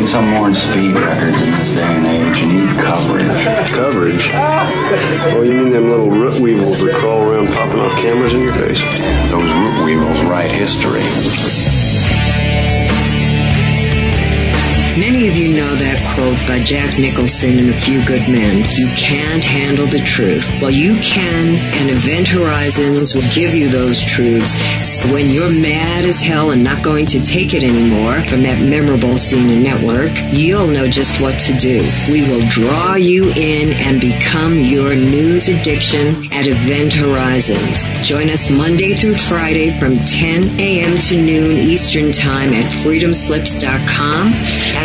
some more speed records in this day and age. You need coverage. Coverage? Oh, you mean them little root weevils that crawl around popping off cameras in your face? Those root weevils write history. Many of you know that quote by Jack Nicholson in A Few Good Men. You can't handle the truth. Well, you can, and Event Horizons will give you those truths. So when you're mad as hell and not going to take it anymore from that memorable scene network, you'll know just what to do. We will draw you in and become your news addiction at Event Horizons. Join us Monday through Friday from 10 a.m. to noon Eastern Time at freedomslips.com.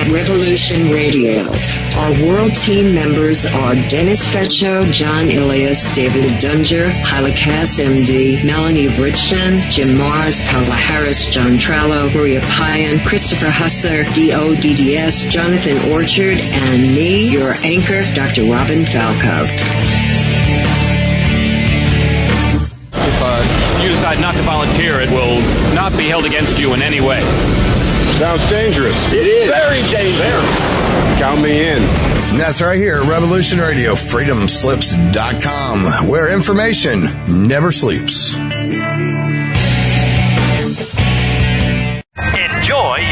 Revolution Radio. Our world team members are Dennis Fetcho, John Ilias, David Dunger, Hyla Cass, MD, Melanie Bridgeton, Jim Mars, Paula Harris, John Trallo, Maria Payan, Christopher Husser, DODDS, Jonathan Orchard, and me, your anchor, Dr. Robin Falco. If you decide not to volunteer, it will not be held against you in any way. Sounds dangerous. It is. Very dangerous. Count me in. And that's right here at Revolution Radio, freedomslips.com, where information never sleeps. Enjoy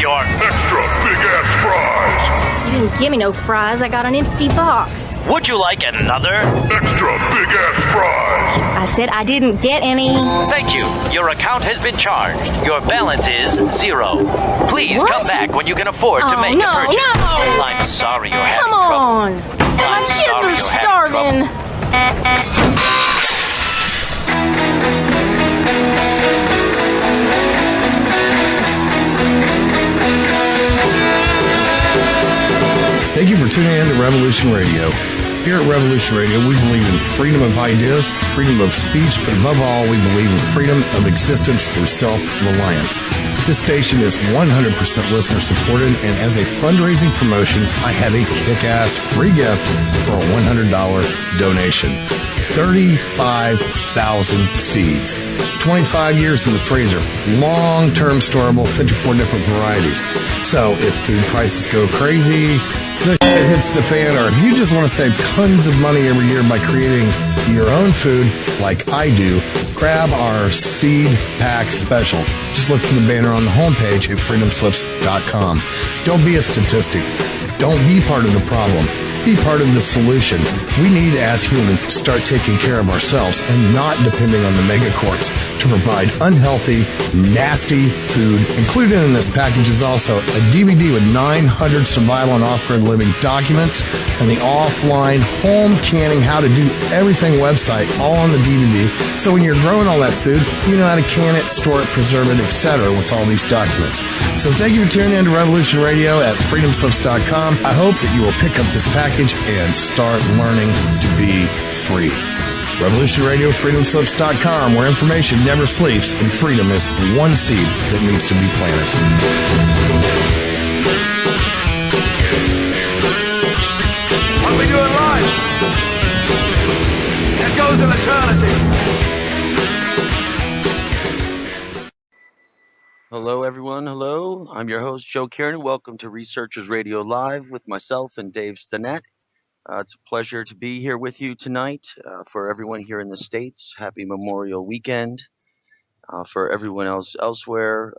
your extra big-ass fries. You didn't give me no fries. I got an empty box. Would you like another extra big-ass fries? I said I didn't get any. Thank you. Your account has been charged. Your balance is 0. Please come back when you can afford to make a purchase. No. I'm sorry you're having trouble. trouble. Come on. My kids are starving. Thank you for tuning in to Revolution Radio. Here at Revolution Radio, we believe in freedom of ideas, freedom of speech, but above all, we believe in freedom of existence through self-reliance. This station is 100% listener-supported, and as a fundraising promotion, I have a kick-ass free gift for a $100 donation. 35,000 seeds. 25 years in the freezer. Long-term storable, 54 different varieties. So if food prices go crazy, the shit hits the fan, or if you just want to save tons of money every year by creating your own food like I do, grab our seed pack special. Just look for the banner on the homepage at freedomslips.com. Don't be a statistic. Don't be part of the problem. Be part of the solution. We need, as humans, to start taking care of ourselves and not depending on the megacorps to provide unhealthy, nasty food. Included in this package is also a DVD with 900 survival and off-grid living documents and the offline home canning how to do everything website all on the DVD. So when you're growing all that food, you know how to can it, store it, preserve it, etc. with all these documents. So thank you for tuning in to Revolution Radio at freedomslips.com. I hope that you will pick up this package and start learning to be free. Revolution Radio, freedomslips.com, where information never sleeps and freedom is one seed that needs to be planted. What we do in life, it goes in eternity. Hello, everyone. Hello. I'm your host, Joe Kieran. Welcome to Researchers Radio Live with myself and Dave Stinnett. It's a pleasure to be here with you tonight. For everyone here in the States, happy Memorial Weekend. For everyone else elsewhere,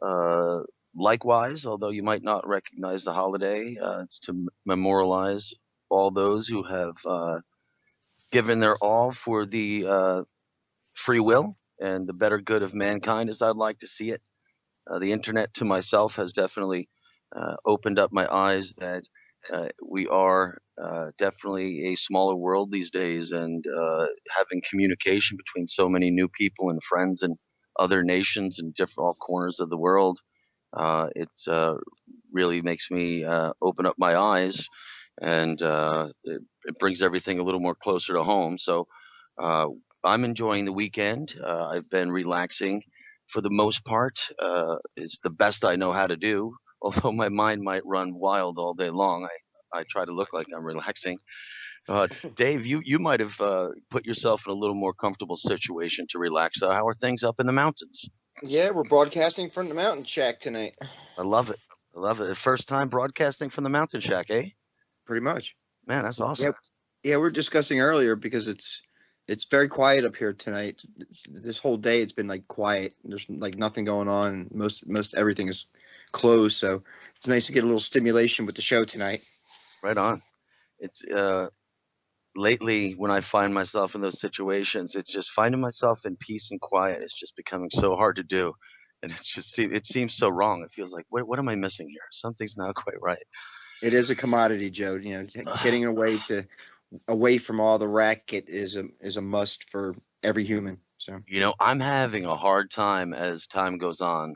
likewise, although you might not recognize the holiday, it's to memorialize all those who have given their all for the free will and the better good of mankind, as I'd like to see it. The internet to myself has definitely opened up my eyes that we are definitely a smaller world these days, and having communication between so many new people and friends and other nations in different all corners of the world, it really makes me open up my eyes, and it brings everything a little more closer to home. So I'm enjoying the weekend. I've been relaxing for the most part. It's the best I know how to do, although my mind might run wild all day long. I try to look like I'm relaxing. Dave, you might have put yourself in a little more comfortable situation to relax. How are things up in the mountains? Yeah, we're broadcasting from the mountain shack tonight. I love it. I love it. First time broadcasting from the Mountain Shack, eh? Pretty much. Man, that's awesome. Yeah, we were discussing earlier because it's very quiet up here tonight. This whole day it's been like quiet. There's like nothing going on. Most everything is closed, so it's nice to get a little stimulation with the show tonight. Right on. It's lately when I find myself in those situations, it's just finding myself in peace and quiet. It's just becoming so hard to do, and it seems so wrong. It feels like what am I missing here? Something's not quite right. It is a commodity, Joe. You know, getting away from all the racket is a must for every human. So I'm having a hard time as time goes on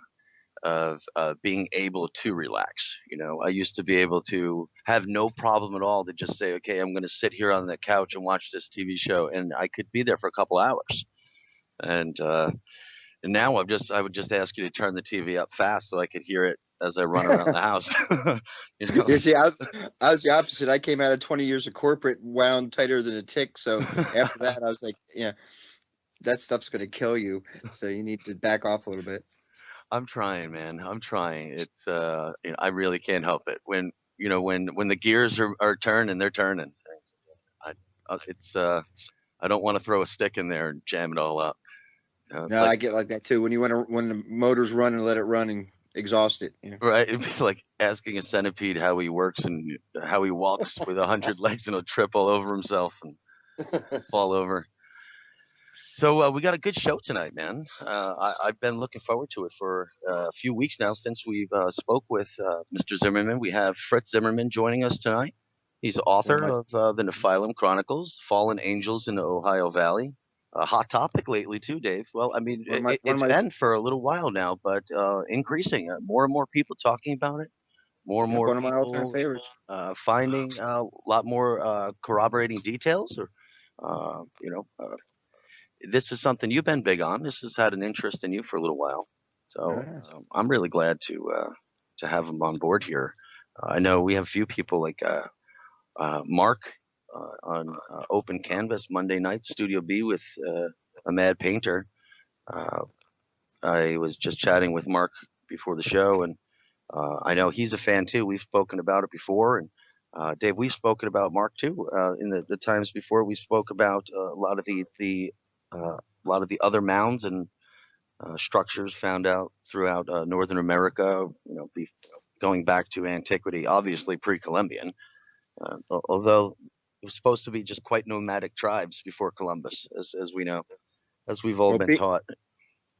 of being able to relax. I used to be able to have no problem at all to just say, okay, I'm going to sit here on the couch and watch this TV show, and I could be there for a couple hours. And now I would just ask you to turn the TV up fast so I could hear it as I run around the house. You see, I was the opposite. I came out of 20 years of corporate wound tighter than a tick. So after that, I was like, that stuff's going to kill you. So you need to back off a little bit. I'm trying, man. I'm trying. It's I really can't help it. When the gears are turning, they're turning. I don't want to throw a stick in there and jam it all up. No, I get like that too. When the motor's running, let it run and exhaust it. Right. It'd be like asking a centipede how he works and how he walks with 100 legs and he'll trip all over himself and fall over. So we got a good show tonight, man. I've been looking forward to it for a few weeks now since we've spoke with Mr. Zimmerman. We have Fritz Zimmerman joining us tonight. He's author of the Nephilim Chronicles, Fallen Angels in the Ohio Valley. A hot topic lately too, Dave. Well, I mean, it's been for a little while now, but increasing. More and more people talking about it. More and more one of my all-time favorites. Finding a lot more corroborating details, this is something you've been big on. This has had an interest in you for a little while. So I'm really glad to have him on board here. I know we have a few people like Mark on Open Canvas Monday night, Studio B with a mad painter. I was just chatting with Mark before the show, and I know he's a fan too. We've spoken about it before, and Dave, we've spoken about Mark too in the times before. We spoke about a lot of the other mounds and structures found out throughout Northern America. Going back to antiquity, obviously pre-Columbian, although it was supposed to be just quite nomadic tribes before Columbus, as we know, as we've all been taught.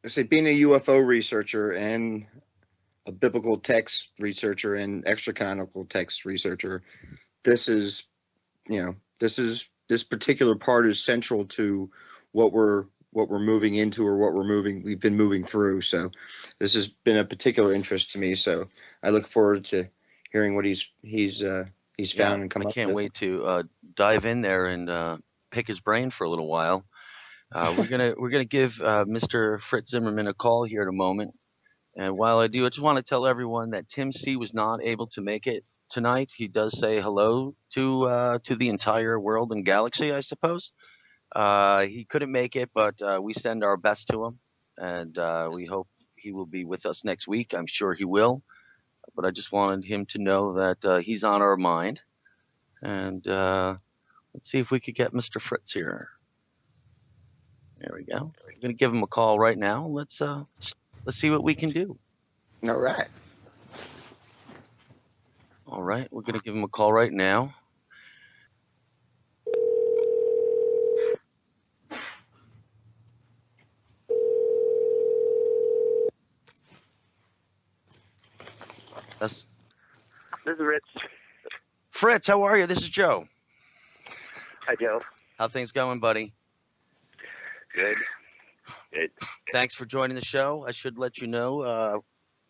I say, being a UFO researcher and a biblical text researcher and extra-canonical text researcher, this particular part is central to what we're moving into or we've been moving through. So this has been a particular interest to me. So I look forward to hearing what he's found and come up with. I can't wait to dive in there and pick his brain for a little while. We're gonna give Mr. Fritz Zimmerman a call here in a moment. And while I do, I just want to tell everyone that Tim C was not able to make it tonight. He does say hello to the entire world and galaxy, I suppose. He couldn't make it, but we send our best to him, and we hope he will be with us next week. I'm sure he will. But I just wanted him to know that he's on our mind. And let's see if we could get Mr. Fritz here. There we go. We're going to give him a call right now. Let's see what we can do. All right. All right. We're going to give him a call right now. This is Rich. Fritz, how are you? This is Joe. Hi, Joe. How things going, buddy? Good. Good. Thanks for joining the show. I should let you know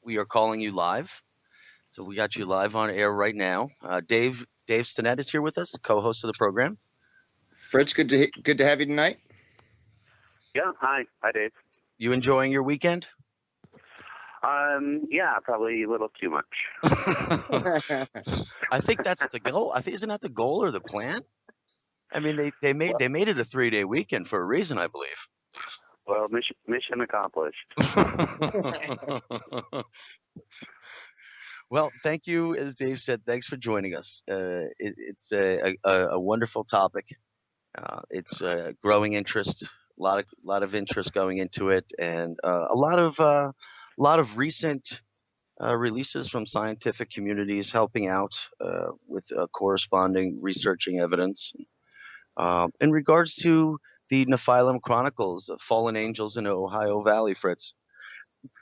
we are calling you live. So we got you live on air right now. Dave Stinnett is here with us, the co-host of the program. Fritz, good to have you tonight. Yeah. Hi, Dave. You enjoying your weekend? Yeah, probably a little too much. I think that's the goal. Isn't that the goal or the plan? I mean, they made it a 3-day weekend for a reason, I believe. Well, mission accomplished. Well, thank you, as Dave said. Thanks for joining us. It's a wonderful topic. It's growing interest, a lot of interest going into it, and a lot of recent releases from scientific communities helping out with corresponding researching evidence. In regards to the Nephilim Chronicles, Fallen Angels in the Ohio Valley, Fritz,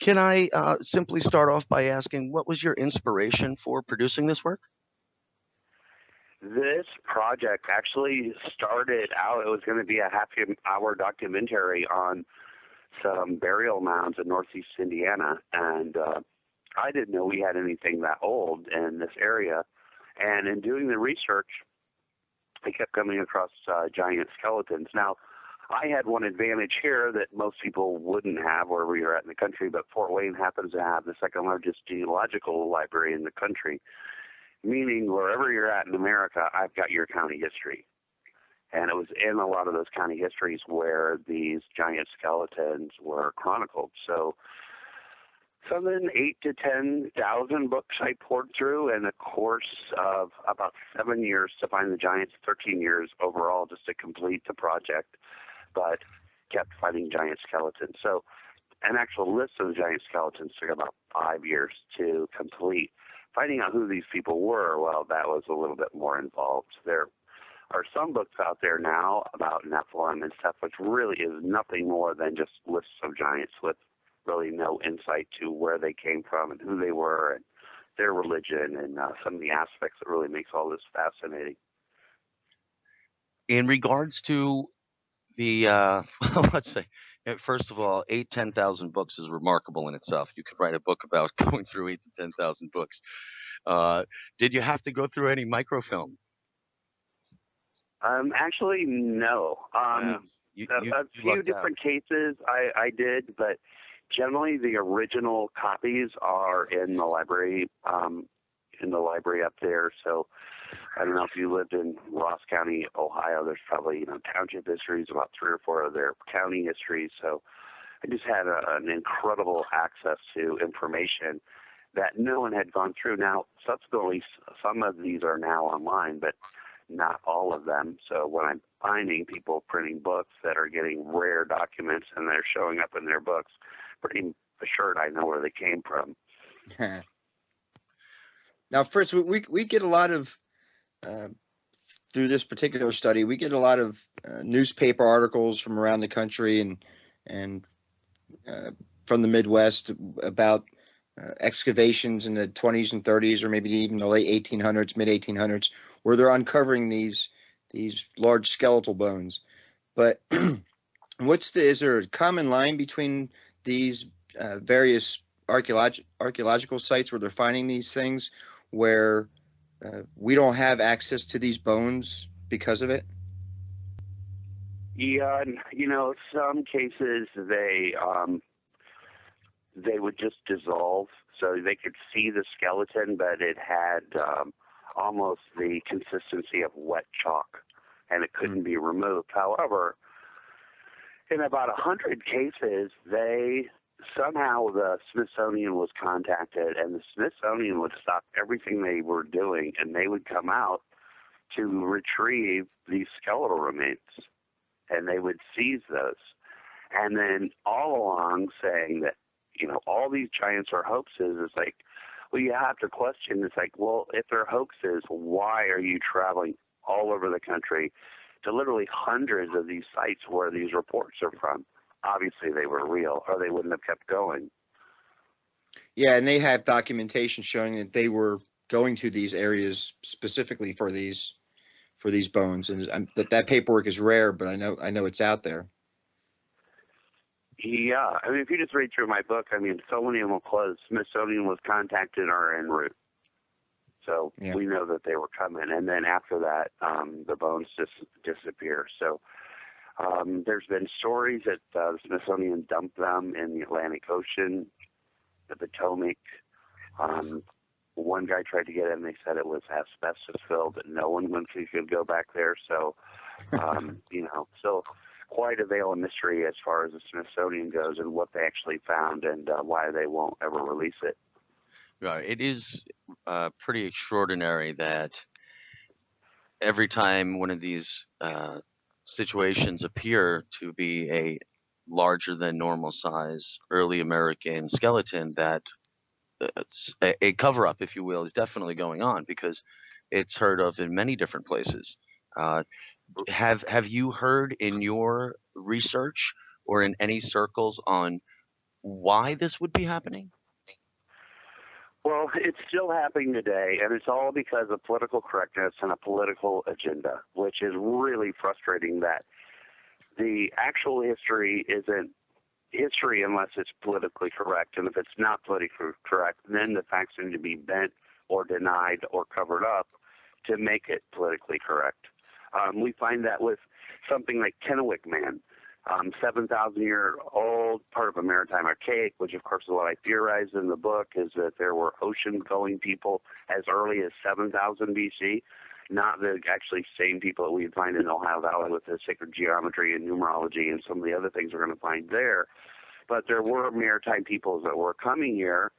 can I simply start off by asking what was your inspiration for producing this work? This project actually started out, it was going to be a half-hour documentary on some burial mounds in northeast Indiana, and I didn't know we had anything that old in this area. And in doing the research, I kept coming across giant skeletons. Now, I had one advantage here that most people wouldn't have wherever you're at in the country, but Fort Wayne happens to have the second largest geological library in the country, meaning wherever you're at in America, I've got your county history. And it was in a lot of those county histories where these giant skeletons were chronicled. So something 8,000 to 10,000 books I poured through in a course of about 7 years to find the giants, 13 years overall just to complete the project, but kept finding giant skeletons. So an actual list of the giant skeletons took about 5 years to complete. Finding out who these people were, well, that was a little bit more involved. There are some books out there now about Nephilim and stuff, which really is nothing more than just lists of giants with really no insight to where they came from and who they were and their religion and some of the aspects that really makes all this fascinating. In regards to the, let's say, first of all, 10,000 books is remarkable in itself. You could write a book about going through 8,000 to 10,000 books. Did you have to go through any microfilm? Actually, no. A few different cases I did, but generally the original copies are in the library, up there. So I don't know if you lived in Ross County, Ohio. There's probably township histories, about 3 or 4 of their county histories. So I just had an incredible access to information that no one had gone through. Now, subsequently, some of these are now online, but not all of them. So when I'm finding people printing books that are getting rare documents and they're showing up in their books, pretty assured I know where they came from. Now, Fritz, we get a lot of, through this particular study, we get a lot of newspaper articles from around the country and from the Midwest about excavations in the 20s and 30s, or maybe even the late 1800s, mid 1800s, where they're uncovering these large skeletal bones. But is there a common line between these various archaeological sites where they're finding these things, where we don't have access to these bones because of it? Yeah, some cases they would just dissolve, so they could see the skeleton, but it had almost the consistency of wet chalk, and it couldn't be removed. However, in about 100 cases, somehow the Smithsonian was contacted, and the Smithsonian would stop everything they were doing, and they would come out to retrieve these skeletal remains, and they would seize those. And then all along saying that, all these giants are hoaxes, it's like, well, you have to question. It's like, well, if they're hoaxes, why are you traveling all over the country to literally hundreds of these sites where these reports are from? Obviously they were real, or they wouldn't have kept going. Yeah, and they have documentation showing that they were going to these areas specifically for these bones, and that paperwork is rare, but I know it's out there. Yeah, if you just read through my book, so many of them closed. Smithsonian was contacted and are en route. So we know that they were coming, and then after that, the bones just disappear. So there's been stories that the Smithsonian dumped them in the Atlantic Ocean, the Potomac. One guy tried to get in. They said it was asbestos filled, that no one could go back there. So, still quite a veil of mystery as far as the Smithsonian goes and what they actually found and why they won't ever release it. It is pretty extraordinary that every time one of these situations appear to be a larger than normal size early American skeleton, that a cover up, if you will, is definitely going on because it's heard of in many different places. Uh, have you heard in your research or in any circles on why this would be happening? Well, it's still happening today, and it's all because of political correctness and a political agenda, which is really frustrating that the actual history isn't history unless it's politically correct. And if it's not politically correct, then the facts need to be bent or denied or covered up to make it politically correct. We find that with something like Kennewick Man, 7,000-year-old, part of a maritime archaic, which of course is what I theorize in the book, is that there were ocean-going people as early as 7,000 BC, not the actually same people that we find in the Ohio Valley with the sacred geometry and numerology and some of the other things we're going to find there. But there were maritime peoples that were coming here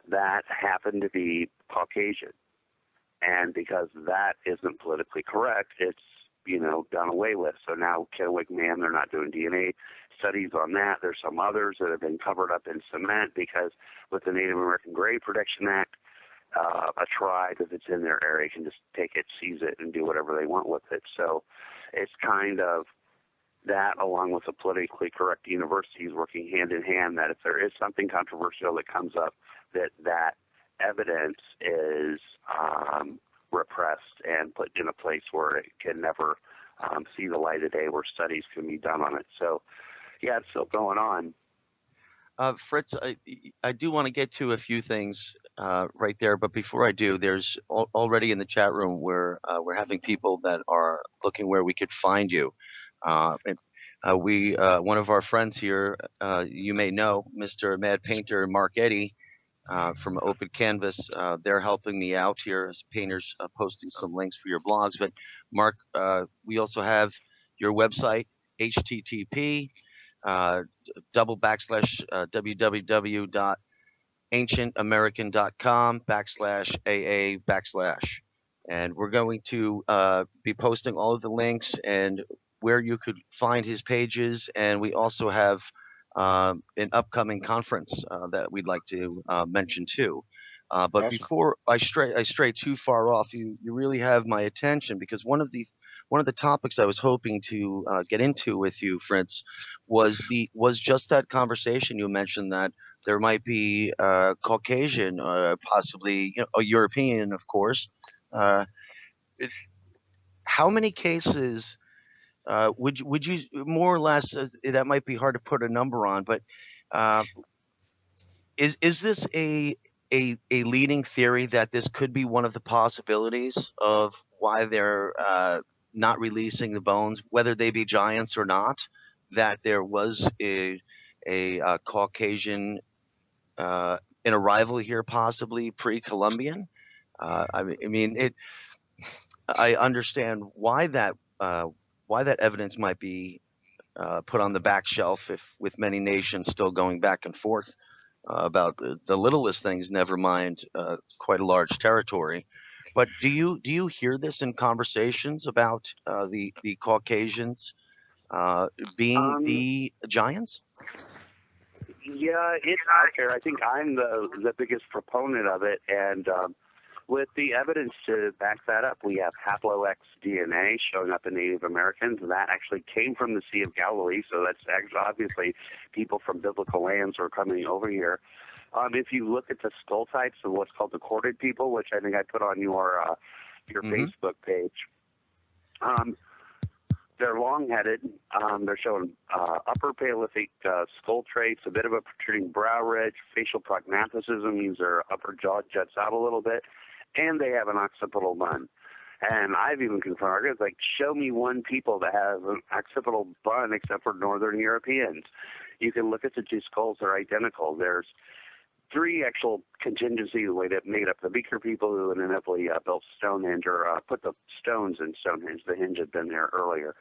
that happened to be Caucasian. And because that isn't politically correct, it's, done away with. So now Kennewick Man, they're not doing DNA studies on that. There's some others that have been covered up in cement because with the Native American Grave Protection Act, a tribe, if it's in their area, can just take it, seize it, and do whatever they want with it. So it's kind of that, along with the politically correct universities working hand in hand, that if there is something controversial that comes up, that evidence is repressed and put in a place where it can never see the light of day, where studies can be done on it. So, yeah, it's still going on. Fritz, I do want to get to a few things right there, but before I do, there's already in the chat room where we're having people that are looking where we could find you. And one of our friends here, you may know, Mr. Mad Painter Mark Eddy, from Open Canvas, they're helping me out here as painters, posting some links for your blogs. But Mark, we also have your website, http www.ancientamerican.com/AA/. And we're going to be posting all of the links and where you could find his pages. And we also have an upcoming conference that we'd like to mention too. But Awesome. before I stray too far off, you really have my attention, because one of the topics I was hoping to get into with you, Fritz, was just that conversation you mentioned, that there might be Caucasian, possibly a European, of course. How many cases would you more or less? That might be hard to put a number on, but is this a leading theory that this could be one of the possibilities of why they're not releasing the bones, whether they be giants or not? That there was a Caucasian in arrival here, possibly pre-Columbian. I mean, I understand why that evidence might be put on the back shelf, if with many nations still going back and forth about the littlest things, never mind quite a large territory. But do you hear this in conversations about the Caucasians being the giants? Yeah, it's out there. I think I'm the biggest proponent of it, and with the evidence to back that up, we have haplo-X DNA showing up in Native Americans. That actually came from the Sea of Galilee, so that's actually obviously people from biblical lands who are coming over here. If you look at the skull types of what's called the corded people, which I think I put on your Facebook page, they're long-headed. They're showing upper Paleolithic skull traits, a bit of a protruding brow ridge. Facial prognathism means their upper jaw juts out a little bit, and they have an occipital bun. And I've even confirmed, it's like, show me one people that has an occipital bun except for Northern Europeans. You can look at the two skulls; they're identical. There's three actual contingencies the way that made up the Beaker people, who inevitably built Stonehenge, or put the stones in Stonehenge. The hinge had been there earlier.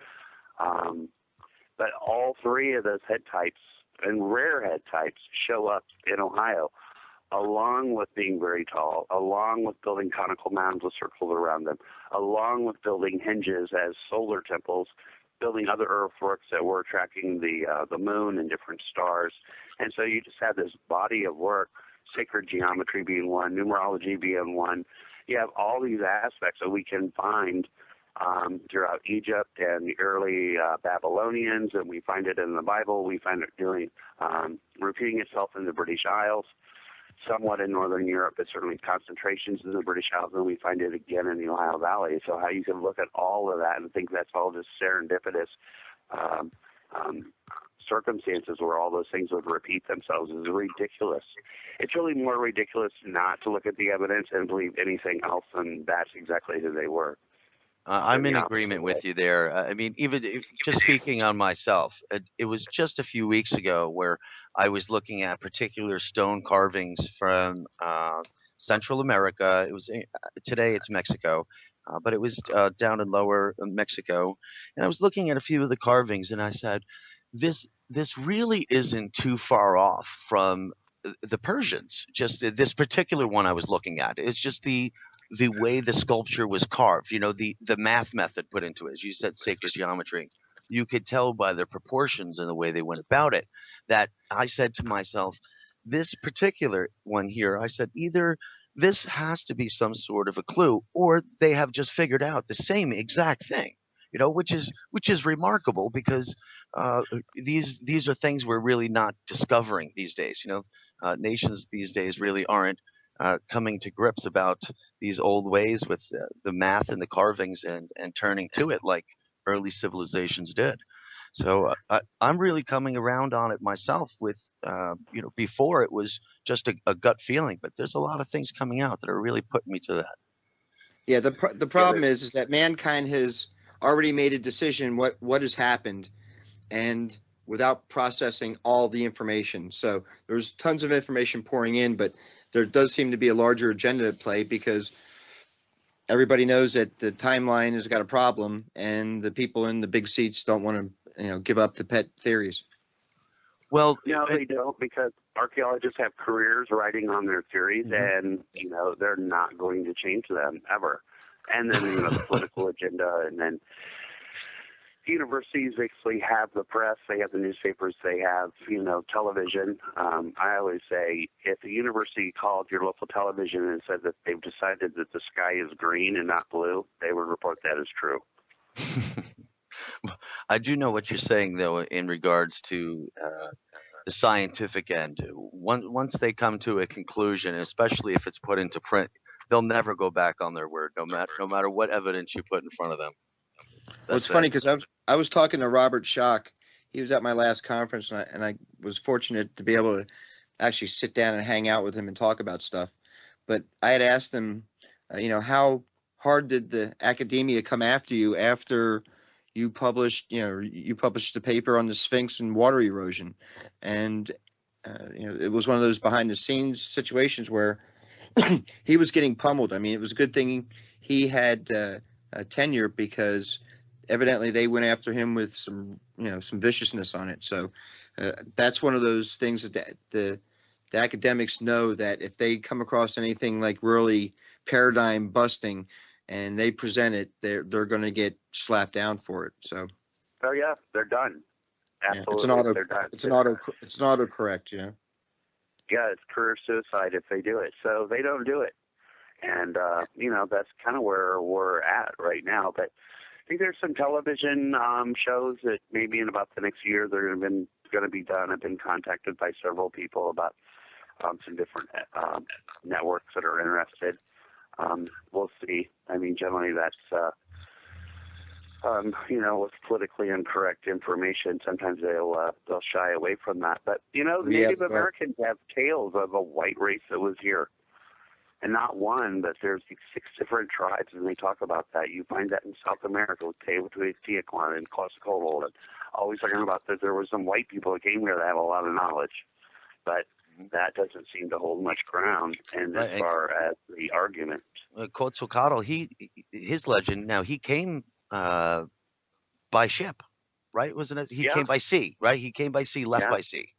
But all three of those head types and rare head types show up in Ohio. along with being very tall, along with building conical mounds with circles around them, along with building hinges as solar temples, building other earthworks that were tracking the moon and different stars. And so you just had this body of work, sacred geometry being one, numerology being one. You have all these aspects that we can find throughout Egypt and the early Babylonians, and we find it in the Bible. We find it repeating itself in the British Isles, somewhat in Northern Europe, but certainly concentrations in the British Isles, and we find it again in the Ohio Valley. So how you can look at all of that and think that's all just serendipitous circumstances where all those things would repeat themselves is ridiculous. It's really more ridiculous not to look at the evidence and believe anything else, and that's exactly who they were. I'm in agreement with you there. I mean, just speaking on myself, it was just a few weeks ago where I was looking at particular stone carvings from Central America. It was today it's Mexico, but it was down in lower Mexico, and I was looking at a few of the carvings, and I said, this really isn't too far off from the Persians. Just this particular one I was looking at. It's just the way the sculpture was carved, the math method put into it. As you said, sacred geometry. You could tell by the proportions and the way they went about it that I said to myself, this particular one here, I said, either this has to be some sort of a clue or they have just figured out the same exact thing, which is remarkable because these are things we're really not discovering these days. Nations these days really aren't coming to grips about these old ways with the math and the carvings and turning to it like early civilizations did. So I'm really coming around on it myself with, before it was just a gut feeling, but there's a lot of things coming out that are really putting me to that. Yeah, the problem is that mankind has already made a decision what has happened, and without processing all the information. So there's tons of information pouring in, but there does seem to be a larger agenda at play because everybody knows that the timeline has got a problem, and the people in the big seats don't want to, give up the pet theories. Well, no, they don't, because archaeologists have careers writing on their theories, and they're not going to change them ever. And then the political agenda, and then universities basically have the press, they have the newspapers, they have television. I always say, if a university called your local television and said that they've decided that the sky is green and not blue, they would report that as true. I do know what you're saying, though, in regards to the scientific end. Once they come to a conclusion, especially if it's put into print, they'll never go back on their word, no matter what evidence you put in front of them. Well, it's funny because I was talking to Robert Schock. He was at my last conference, and I was fortunate to be able to actually sit down and hang out with him and talk about stuff. But I had asked him, how hard did the academia come after you after you published the paper on the Sphinx and water erosion? And it was one of those behind the scenes situations where he was getting pummeled. I mean, it was a good thing he had tenure, because evidently they went after him with some viciousness on it. So that's one of those things that the academics know, that if they come across anything like really paradigm busting and they present it, they're going to get slapped down for it. So. Oh yeah, they're done. Absolutely, they're done. It's an autocorrect, Yeah, it's career suicide if they do it. So they don't do it. And, that's kind of where we're at right now. But I think there's some television shows that maybe in about the next year they're going to be done. I've been contacted by several people about some different networks that are interested. We'll see. I mean, generally that's, with politically incorrect information, sometimes they'll shy away from that. But, the Native Americans have tales of a white race that was here. And not one, but there's 6 different tribes, and they talk about that. You find that in South America with Teotihuacan and Quetzalcoatl, and always talking about that there were some white people that came here that have a lot of knowledge. But that doesn't seem to hold much ground as far as the argument. Quetzalcoatl, his legend, now he came by ship, right? Wasn't it? He came by sea, right? He came by sea, left by sea,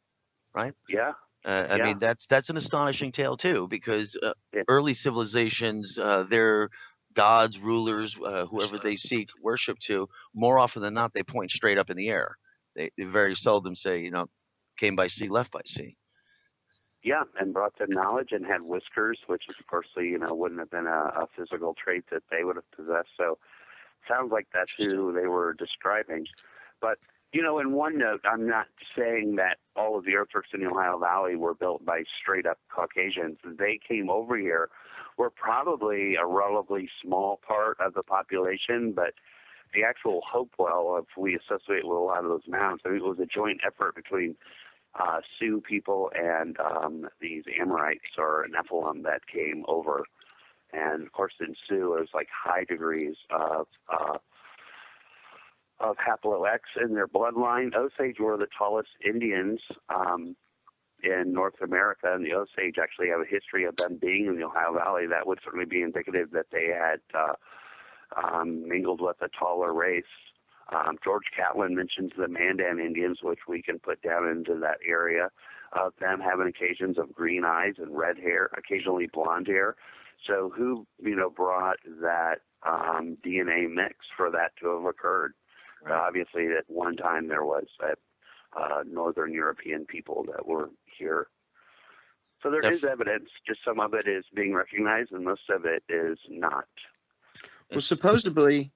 right? Yeah. I mean, that's an astonishing tale too, because early civilizations, their gods, rulers, whoever they seek worship to, more often than not, they point straight up in the air. They very seldom say, came by sea, left by sea. Yeah, and brought them knowledge and had whiskers, which of course, wouldn't have been a physical trait that they would have possessed. So sounds like that's who they were describing. But, in one note, I'm not saying that all of the earthworks in the Ohio Valley were built by straight-up Caucasians. They came over here, were probably a relatively small part of the population, but the actual Hopewell, if we associate with a lot of those mounds, I mean, it was a joint effort between Sioux people and these Amorites or Nephilim that came over. And, of course, in Sioux, it was like high degrees of haplo-X in their bloodline. Osage were the tallest Indians in North America, and the Osage actually have a history of them being in the Ohio Valley. That would certainly be indicative that they had mingled with a taller race. George Catlin mentions the Mandan Indians, which we can put down into that area of them having occasions of green eyes and red hair, occasionally blonde hair. So who, brought that DNA mix for that to have occurred? Right. Obviously, at one time there was Northern European people that were here. So there is evidence, just some of it is being recognized and most of it is not. Well, supposedly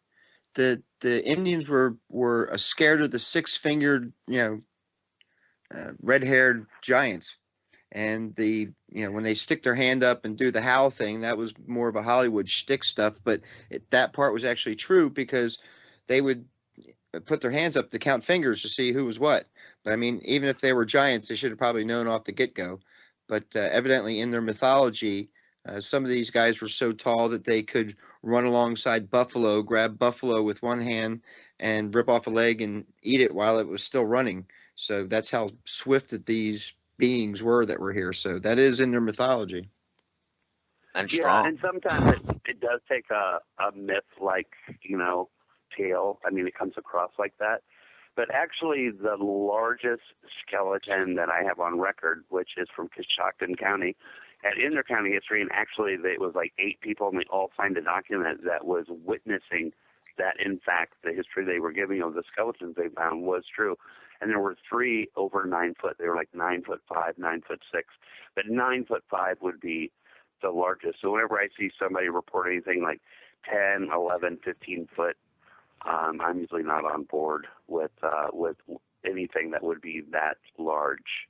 the Indians were scared of the six-fingered, red-haired giants. And when they stick their hand up and do the howl thing, that was more of a Hollywood shtick stuff. But that part was actually true because they would put their hands up to count fingers to see who was what. But I mean, even if they were giants, they should have probably known off the get-go. But evidently in their mythology, some of these guys were so tall that they could run alongside buffalo, grab buffalo with one hand and rip off a leg and eat it while it was still running. So that's how swift that these beings were that were here. So that is in their mythology. And strong. Yeah, and sometimes it does take a myth like, tale. I mean, it comes across like that. But actually, the largest skeleton that I have on record, which is from Coshocton County, and in their county history, and actually it was like 8 people, and they all signed a document that was witnessing that, in fact, the history they were giving of the skeletons they found was true. And there were 3 over 9 foot. They were like 9'5", 9'6", but 9'5" would be the largest. So whenever I see somebody report anything like 10, 11, 15 foot, I'm usually not on board with anything that would be that large.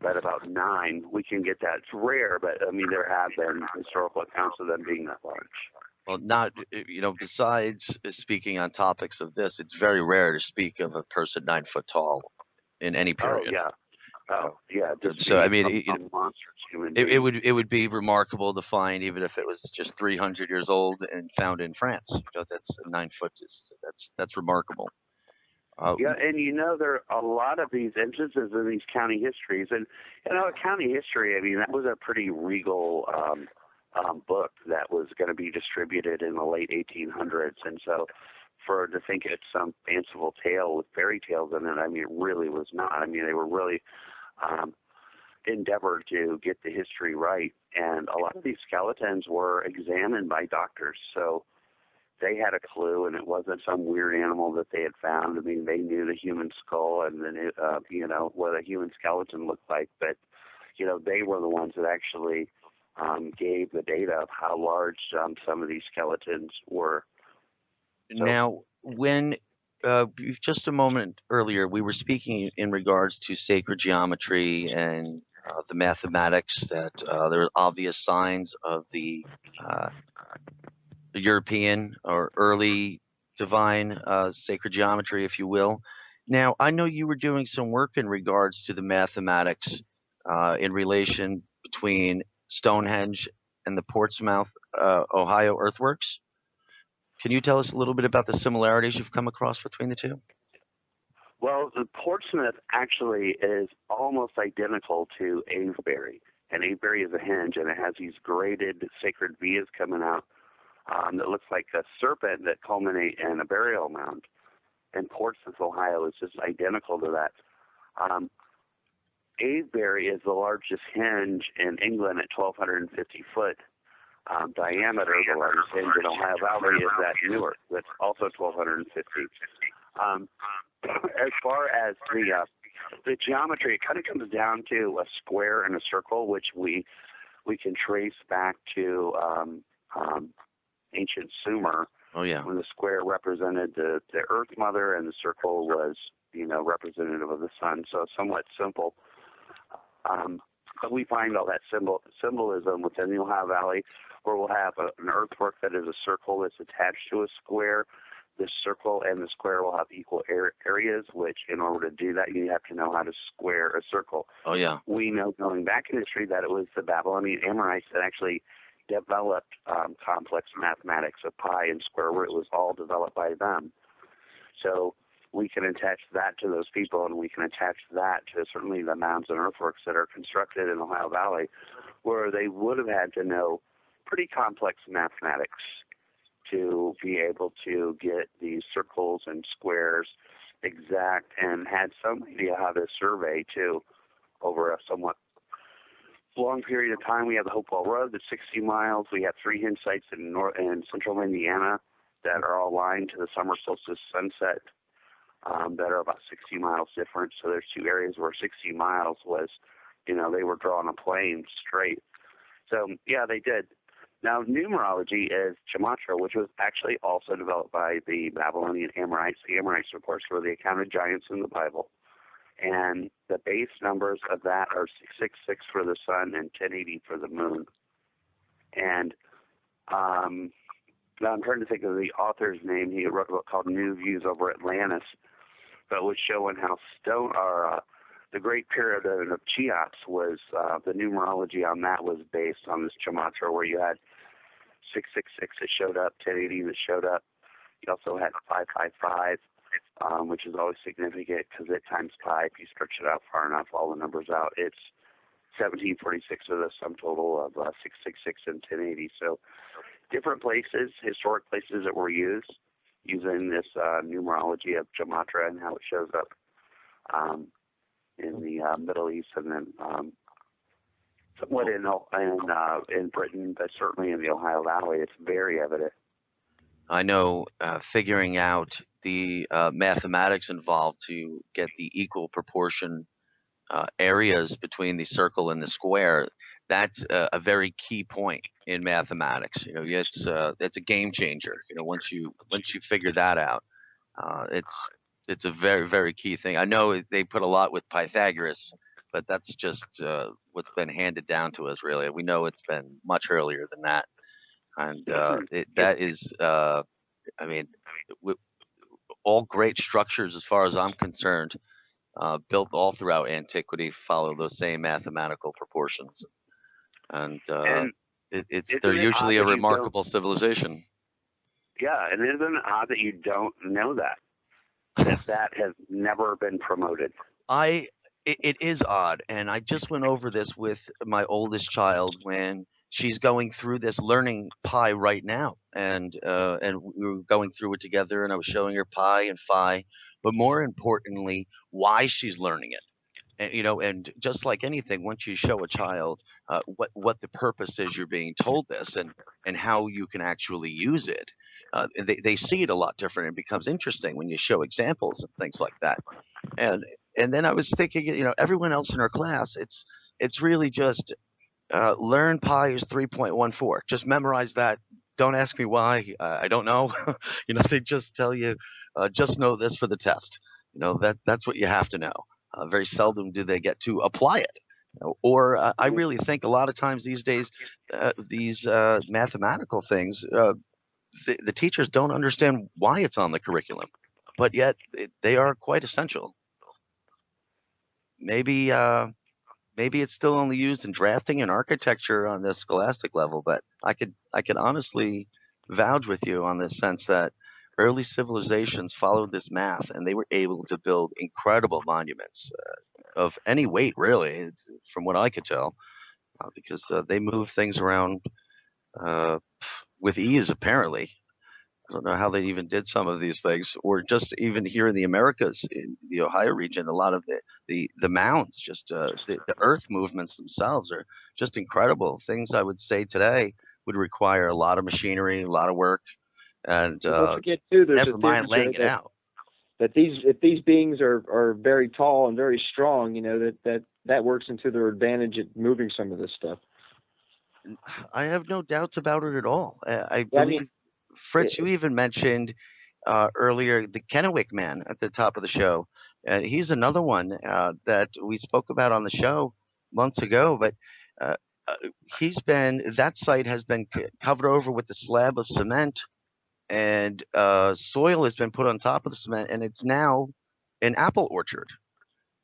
But about 9, we can get that. It's rare, but I mean there have been historical accounts of them being that large. Well, not, besides speaking on topics of this, it's very rare to speak of a person 9 foot tall in any period. Oh, yeah. So, I mean, it would be remarkable to find, even if it was just 300 years old and found in France. That's 9 foot. That's remarkable. Yeah, and there are a lot of these instances in these county histories. And, county history, I mean, that was a pretty regal book that was going to be distributed in the late 1800s. And so to think it's some fanciful tale with fairy tales in it, I mean, it really was not. I mean, they were really endeavored to get the history right. And a lot of these skeletons were examined by doctors. So they had a clue, and it wasn't some weird animal that they had found. I mean, they knew the human skull and then, what a human skeleton looked like. But, they were the ones that actually gave the data of how large some of these skeletons were. So, now, when just a moment earlier, we were speaking in regards to sacred geometry and the mathematics that there are obvious signs of the European or early divine sacred geometry, if you will. Now, I know you were doing some work in regards to the mathematics in relation between Stonehenge and the Portsmouth, Ohio earthworks. Can you tell us a little bit about the similarities you've come across between the two? Well, the Portsmouth actually is almost identical to Avebury. And Avebury is a henge, and it has these graded sacred vias coming out that looks like a serpent that culminate in a burial mound. And Portsmouth, Ohio is just identical to that. Avebury is the largest henge in England at 1,250 foot diameter. The largest henge in Ohio Valley is at Newark, that's also 1,250. As far as the geometry, it kind of comes down to a square and a circle, which we can trace back to ancient Sumer. Oh yeah. When the square represented the Earth Mother and the circle was, representative of the sun. So somewhat simple. But we find all that symbolism within the Ohio Valley, where we'll have an earthwork that is a circle that's attached to a square. The circle and the square will have equal areas, which in order to do that, you have to know how to square a circle. Oh yeah. We know going back in history that it was the Babylonian Amorites that actually developed complex mathematics of pi and square root. It was all developed by them. So we can attach that to those people, and we can attach that to certainly the mounds and earthworks that are constructed in the Ohio Valley, where they would have had to know pretty complex mathematics to be able to get these circles and squares exact, and had some idea how to survey too over a somewhat long period of time. We have the Hopewell Road that's 60 miles. We have 3 hinge sites in central Indiana that are all aligned to the summer solstice sunset that are about 60 miles different. So there's 2 areas where 60 miles was, they were drawing a plane straight. So, yeah, they did. Now, numerology is gematria, which was actually also developed by the Babylonian Amorites. The Amorites, of course, were the accounted giants in the Bible. And the base numbers of that are 666 for the sun and 1080 for the moon. And now I'm trying to think of the author's name. He wrote a book called New Views Over Atlantis, but was showing how the Great Pyramid of Cheops was, the numerology on that was based on this gematria, where you had 666 that showed up, 1080 that showed up. You also had 555, which is always significant because at times pi, if you stretch it out far enough, all the numbers out, it's 1746 of the sum total of 666 and 1080. So different places, historic places that were using this numerology of gematria and how it shows up in the Middle East, and then somewhat in Britain, but certainly in the Ohio Valley, it's very evident. I know figuring out the mathematics involved to get the equal proportion areas between the circle and the square, that's a very key point in mathematics. It's a game changer. Once you figure that out, it's a very, very key thing. I know they put a lot with Pythagoras, but that's just what's been handed down to us, really. We know it's been much earlier than that. And that is, all great structures, as far as I'm concerned, built all throughout antiquity, follow those same mathematical proportions. And they're usually a remarkable civilization. Yeah, and isn't it odd that you don't know that has never been promoted? It is odd, and I just went over this with my oldest child when she's going through this learning pi right now, and we were going through it together, and I was showing her pi and phi, but more importantly, why she's learning it. And just like anything, once you show a child what the purpose is, you're being told this, and how you can actually use it, they see it a lot different. It becomes interesting when you show examples and things like that. And then I was thinking, everyone else in our class, it's really just learn pi is 3.14. Just memorize that. Don't ask me why. I don't know. They just tell you, just know this for the test. That's what you have to know. Very seldom do they get to apply it. Or I really think a lot of times these days, these mathematical things, the teachers don't understand why it's on the curriculum, but yet they are quite essential. Maybe it's still only used in drafting and architecture on the scholastic level, but I could honestly vouch with you on this sense that early civilizations followed this math, and they were able to build incredible monuments of any weight, really, from what I could tell, because they moved things around with ease, apparently. I don't know how they even did some of these things, or just even here in the Americas, in the Ohio region, a lot of the mounds, just the earth movements themselves are just incredible. Things I would say today would require a lot of machinery, a lot of work, and Don't forget too, there's never a mind theory laying it out. that if these beings are very tall and very strong, that works into their advantage at moving some of this stuff. I have no doubts about it at all. I Yeah, believe, Fritz, you even mentioned earlier the Kennewick man at the top of the show. He's another one that we spoke about on the show months ago, but uh, uh, that site has been covered over with a slab of cement, and soil has been put on top of the cement, and it's now an apple orchard.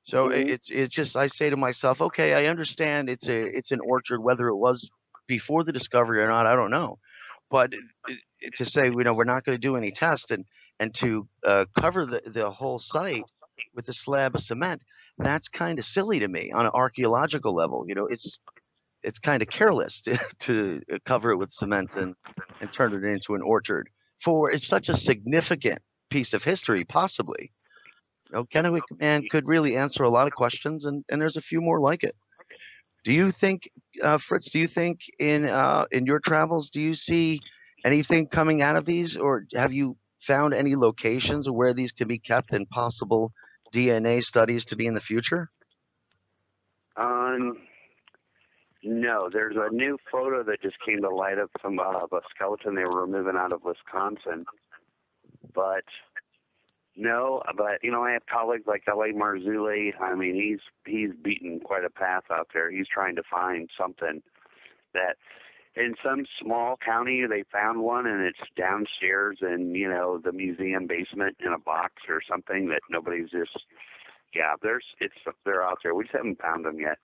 So it's just, I say to myself, okay, I understand it's an orchard, whether it was before the discovery or not, I don't know. But to say, we're not going to do any tests and to cover the whole site with a slab of cement, that's kind of silly to me on an archaeological level. It's kind of careless to cover it with cement and turn it into an orchard for it's such a significant piece of history, possibly. Kennewick man could really answer a lot of questions, and there's a few more like it. Do you think, Fritz? Do you think in your travels, do you see anything coming out of these, or have you found any locations where these can be kept and possible DNA studies to be in the future? No, there's a new photo that just came to light of some of a skeleton they were removing out of Wisconsin, but. No, but I have colleagues like L.A. Marzulli. I mean, he's beaten quite a path out there. He's trying to find something that in some small county they found one, and it's downstairs in the museum basement in a box or something that nobody's just. Yeah, they're out there. We just haven't found them yet.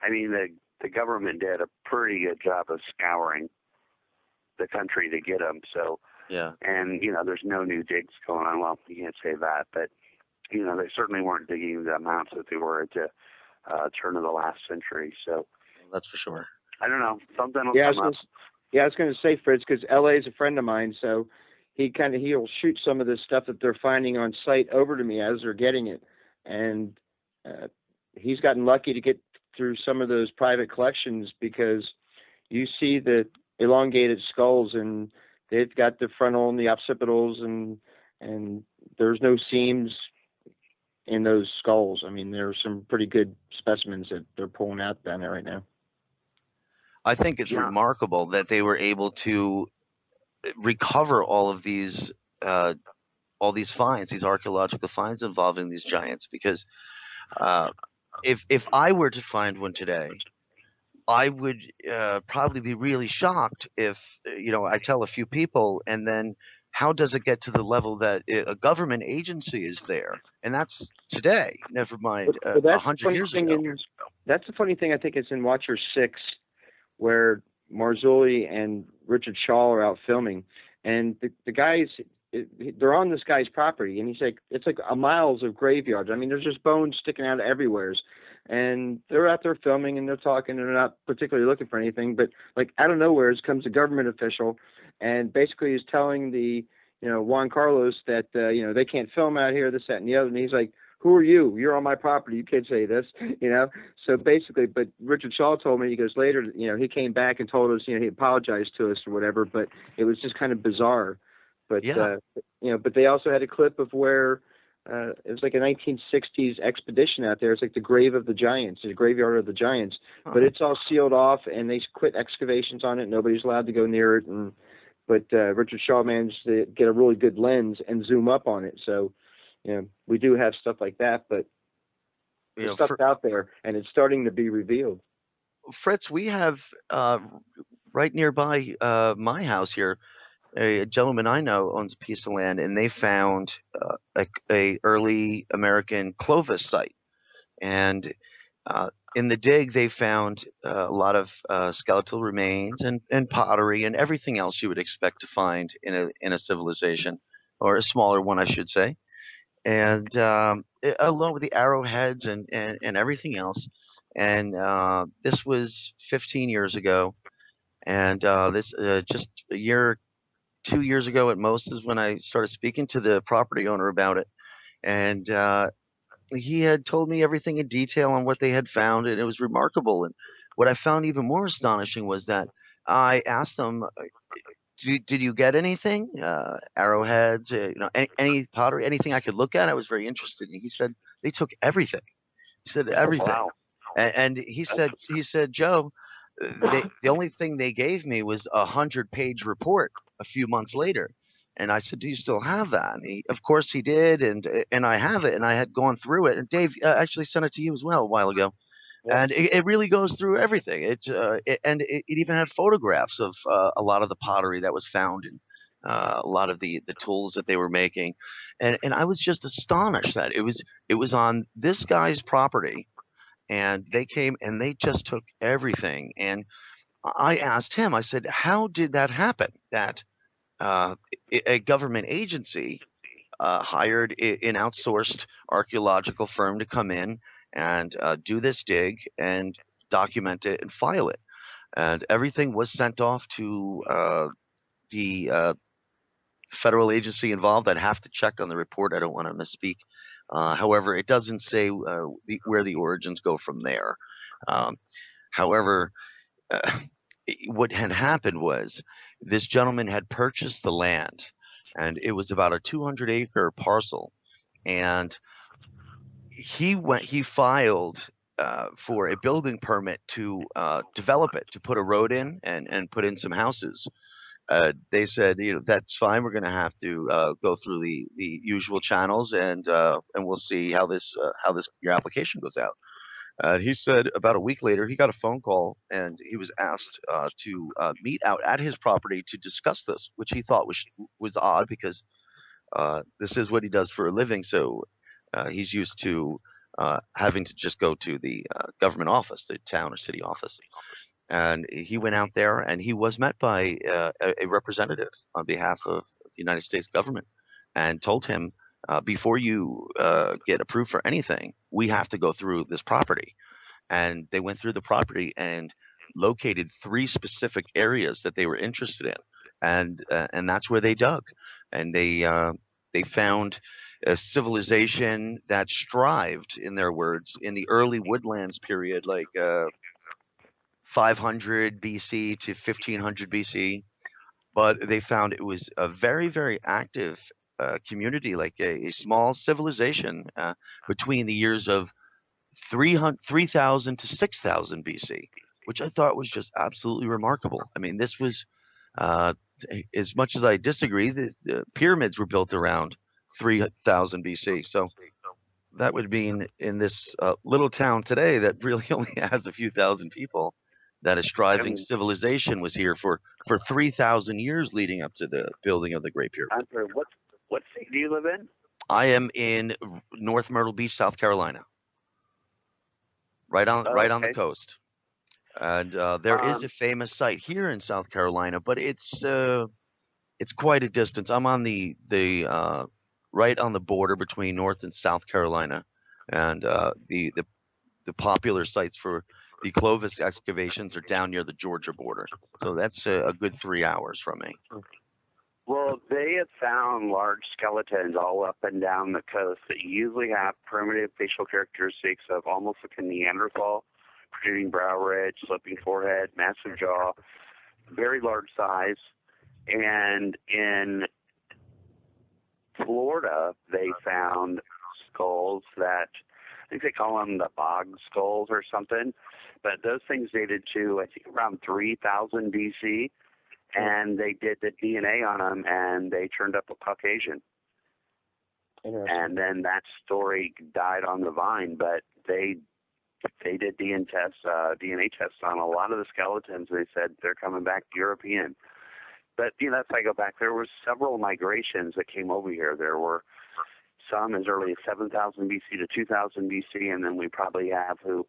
I mean, the government did a pretty good job of scouring the country to get them. So. Yeah. And, there's no new digs going on. Well, you can't say that, but, they certainly weren't digging the amounts that they were at the turn of the last century. So that's for sure. I don't know. Something will come up. I was going to say, Fritz, because L.A. is a friend of mine, so he'll shoot some of this stuff that they're finding on site over to me as they're getting it. And he's gotten lucky to get through some of those private collections because you see the elongated skulls, and they've got the frontal and the occipitals, and there's no seams in those skulls. I mean, there are some pretty good specimens that they're pulling out down there right now. I think it's remarkable that they were able to recover all these finds, these archaeological finds involving these giants. Because if I were to find one today, I would probably be really shocked if, I tell a few people, and then how does it get to the level that a government agency is there? And that's today, never mind 100 years ago. That's the funny thing, I think it's in Watcher 6, where Marzulli and Richard Shaw are out filming. And the guys, they're on this guy's property, and he's like, it's like a miles of graveyards. I mean, there's just bones sticking out everywhere. And they're out there filming, and they're talking, and they're not particularly looking for anything. But like out of nowhere comes a government official, and basically is telling the Juan Carlos that they can't film out here, this, that, and the other. And he's like, "Who are you? You're on my property. You can't say this." So basically, but Richard Shaw told me, he goes later, he came back and told us, he apologized to us or whatever. But it was just kind of bizarre. But but they also had a clip of where. It was like a 1960s expedition out there. It's like the grave of the giants, the graveyard of the giants. But it's all sealed off, and they quit excavations on it. Nobody's allowed to go near it. But Richard Shaw managed to get a really good lens and zoom up on it. So, we do have stuff like that, but there's stuff out there, and it's starting to be revealed. Fritz, we have right nearby my house here, a gentleman I know owns a piece of land, and they found a early American Clovis site. And in the dig, they found a lot of skeletal remains and pottery and everything else you would expect to find in a civilization, or a smaller one, I should say. And along with the arrowheads and everything else. And this was 15 years ago. And this just a year 2 years ago at most is when I started speaking to the property owner about it. And he had told me everything in detail on what they had found, and it was remarkable. And what I found even more astonishing was that I asked them, did you get anything? Arrowheads, any pottery, anything I could look at? I was very interested. And he said, they took everything. He said, everything. Wow. And he said, Joe, the only thing they gave me was a 100-page report a few months later. And I said, do you still have that? And of course he did. And I have it. And I had gone through it. And Dave actually sent it to you as well a while ago. Yeah. And it really goes through everything. It even had photographs of a lot of the pottery that was found and a lot of the tools that they were making. And I was just astonished that it was on this guy's property. And they came and they just took everything. And I asked him, I said, how did that happen? That a government agency hired an outsourced archaeological firm to come in and do this dig and document it and file it. And everything was sent off to the federal agency involved. I'd have to check on the report. I don't want to misspeak. However, it doesn't say where the origins go from there. However, what had happened was this gentleman had purchased the land, and it was about a 200-acre parcel, and he filed for a building permit to develop it, to put a road in and put in some houses. They said, that's fine. We're going to have to go through the usual channels, and we'll see how your application goes out. He said about a week later, he got a phone call, and he was asked to meet out at his property to discuss this, which he thought was odd because this is what he does for a living. So he's used to having to just go to the government office, the town or city office. And he went out there, and he was met by a representative on behalf of the United States government, and told him, before you get approved for anything, we have to go through this property. And they went through the property and located 3 specific areas that they were interested in, and that's where they dug. And they found a civilization that strived, in their words, in the early woodlands period, like 500 BC to 1500 BC. But they found it was a very, very active community, like a small civilization between the years of 3,000 to 6,000 BC, which I thought was just absolutely remarkable. I mean, this was, as much as I disagree, the pyramids were built around 3,000 BC. So that would mean in this little town today that really only has a few thousand people, that a striving civilization was here for 3,000 years leading up to the building of the Great Pyramid. What state do you live in? I am in North Myrtle Beach, South Carolina, right on the coast. And there is a famous site here in South Carolina, but it's quite a distance. I'm on the right on the border between North and South Carolina, and the popular sites for the Clovis excavations are down near the Georgia border. So that's a good 3 hours from me. Well, they have found large skeletons all up and down the coast that usually have primitive facial characteristics of almost like a Neanderthal, protruding brow ridge, sloping forehead, massive jaw, very large size. And in Florida, they found skulls that, I think they call them the bog skulls or something, but those things dated to, I think, around 3,000 BC. And they did the DNA on them, and they turned up a Caucasian. And then that story died on the vine, but they did DNA tests on a lot of the skeletons. They said they're coming back European. But, that's how I go back. There were several migrations that came over here. There were some as early as 7,000 BC to 2,000 BC, and then we probably have who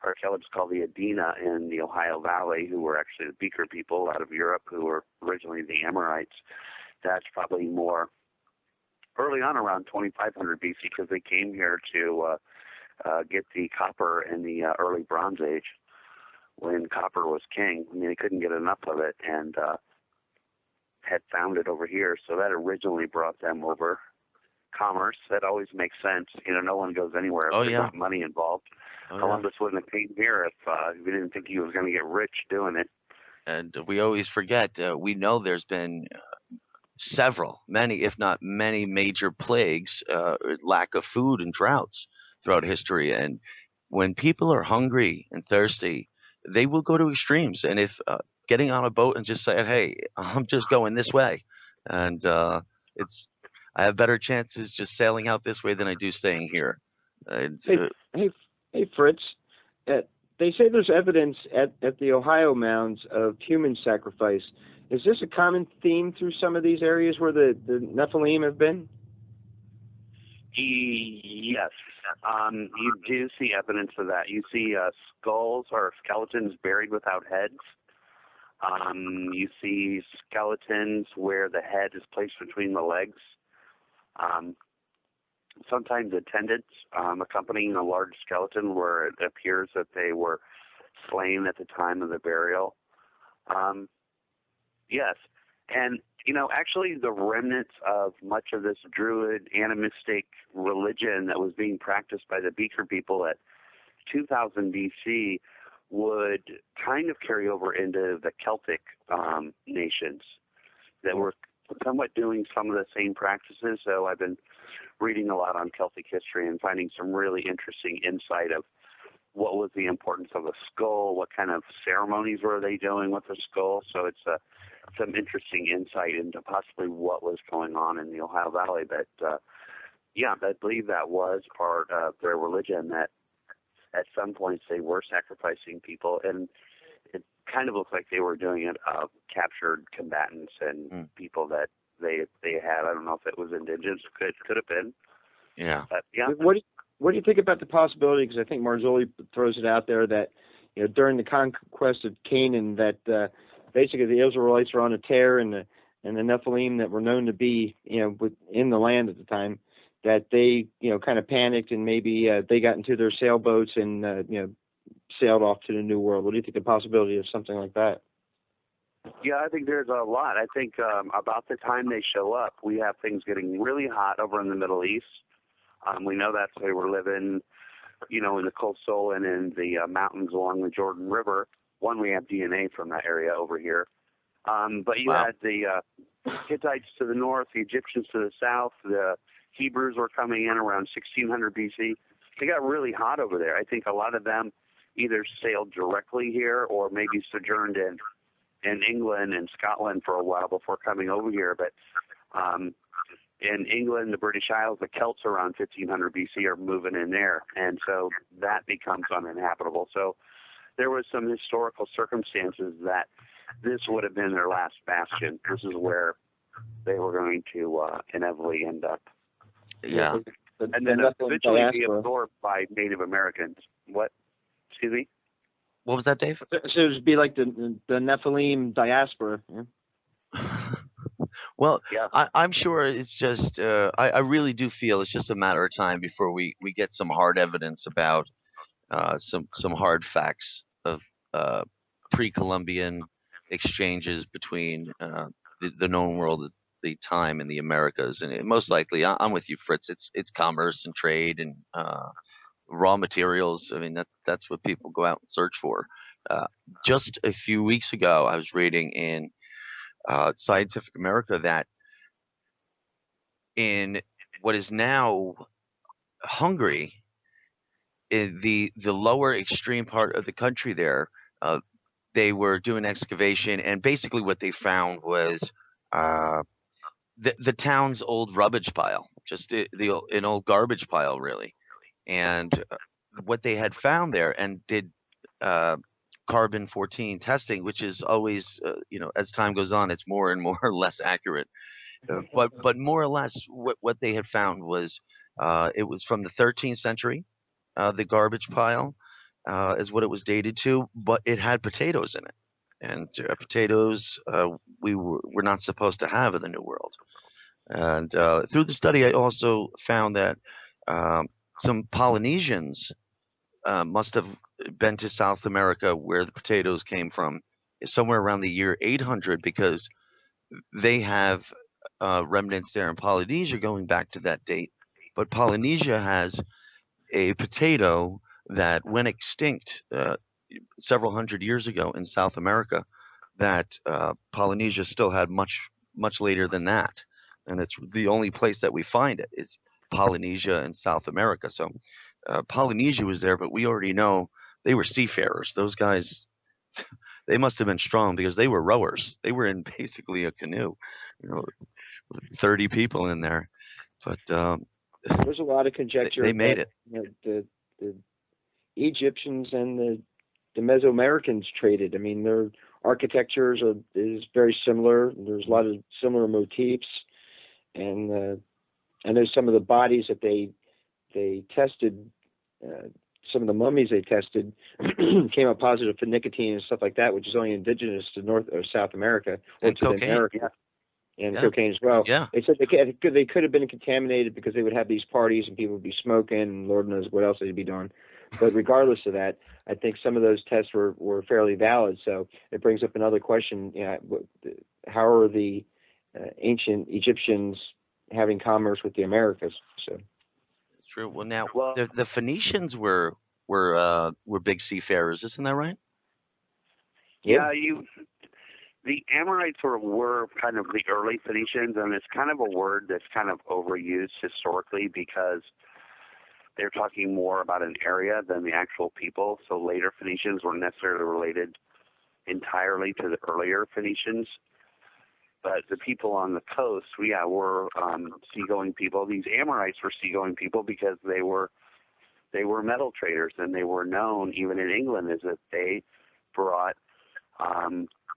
archaeologists call the Adena in the Ohio Valley, who were actually the Beaker people out of Europe, who were originally the Amorites. That's probably more early on, around 2,500 BC, because they came here to get the copper in the early Bronze Age, when copper was king. I mean, they couldn't get enough of it, and had found it over here, so that originally brought them over. Commerce, that always makes sense. No one goes anywhere if there's not money involved. Columbus wouldn't have came here if we didn't think he was going to get rich doing it. And we always forget, we know there's been many, if not many major plagues, lack of food and droughts throughout history. And when people are hungry and thirsty, they will go to extremes. And if getting on a boat and just saying, hey, I'm just going this way, and I have better chances just sailing out this way than I do staying here. And, hey, Fritz. They say there's evidence at the Ohio mounds of human sacrifice. Is this a common theme through some of these areas where the Nephilim have been? Yes. You do see evidence of that. You see skulls or skeletons buried without heads. You see skeletons where the head is placed between the legs. Sometimes attendants accompanying a large skeleton where it appears that they were slain at the time of the burial. Yes. And, actually the remnants of much of this Druid animistic religion that was being practiced by the Beaker people at 2000 BC would kind of carry over into the Celtic nations that were somewhat doing some of the same practices. So I've been reading a lot on Celtic history and finding some really interesting insight of what was the importance of a skull, what kind of ceremonies were they doing with the skull. So it's some interesting insight into possibly what was going on in the Ohio Valley. But I believe that was part of their religion, that at some points they were sacrificing people, and it kind of looked like they were doing it of captured combatants and people that they had. I don't know if it was indigenous, could have been. Yeah. But, yeah. What do you think about the possibility? Because I think Marzulli throws it out there that during the conquest of Canaan, that basically the Israelites were on a tear, and the Nephilim that were known to be in the land at the time, that they kind of panicked, and maybe they got into their sailboats and sailed off to the New World. What do you think the possibility of something like that? Yeah, I think there's a lot. I think about the time they show up, we have things getting really hot over in the Middle East. We know that's where they were living, in the coastal and in the mountains along the Jordan River. We have DNA from that area over here. But you had the Hittites to the north, the Egyptians to the south, the Hebrews were coming in around 1600 BC. They got really hot over there. I think a lot of them either sailed directly here or maybe sojourned in England and Scotland for a while before coming over here. But in England, the British Isles, the Celts around 1500 BC are moving in there, and so that becomes uninhabitable. So there was some historical circumstances that this would have been their last bastion. This is where they were going to inevitably end up. Yeah. And then eventually be absorbed by Native Americans. What? Excuse me? What was that, Dave? So it would be like the Nephilim diaspora. Yeah? Well, yeah. I'm sure it's just I really do feel it's just a matter of time before we get some hard evidence about some hard facts of pre-Columbian exchanges between the known world at the time and the Americas. And most likely, I'm with you, Fritz. It's commerce and trade and raw materials. I mean, that's what people go out and search for. Just a few weeks ago, I was reading in Scientific America that in what is now Hungary, in the lower extreme part of the country there, they were doing excavation, and basically what they found was the town's old rubbish pile, just an old garbage pile, really. And what they had found there, and did carbon-14 testing, which is always, as time goes on, it's more and more less accurate. But more or less, what they had found was it was from the 13th century. The garbage pile is what it was dated to, but it had potatoes in it, and potatoes we're not supposed to have in the New World. And through the study, I also found that some Polynesians must have been to South America, where the potatoes came from, somewhere around the year 800, because they have remnants there in Polynesia going back to that date. But Polynesia has a potato that went extinct several hundred years ago in South America that Polynesia still had much later than that. And it's the only place that we find it is Polynesia and South America. So Polynesia was there, but we already know they were seafarers. Those guys, they must have been strong because they were rowers. They were in basically a canoe, 30 people in there. But there's a lot of conjecture. They made it. The Egyptians and the Mesoamericans traded. I mean, their architectures is very similar. There's a lot of similar motifs, and I know some of the bodies that they tested, some of the mummies they tested came up positive for nicotine and stuff like that, which is only indigenous to North or South America, and to cocaine. America, and cocaine as well. Yeah. They said they could have been contaminated because they would have these parties and people would be smoking and Lord knows what else they'd be doing. But regardless of that, I think some of those tests were fairly valid. So it brings up another question: how are the ancient Egyptians having commerce with the Americas? So it's true. Well, now the Phoenicians were big seafarers, isn't that right? Yeah, the Amorites were kind of the early Phoenicians, and it's kind of a word that's kind of overused historically because they're talking more about an area than the actual people. So later Phoenicians weren't necessarily related entirely to the earlier Phoenicians. But the people on the coast, were seagoing people. These Amorites were seagoing people because they were metal traders, and they were known even in England as that they brought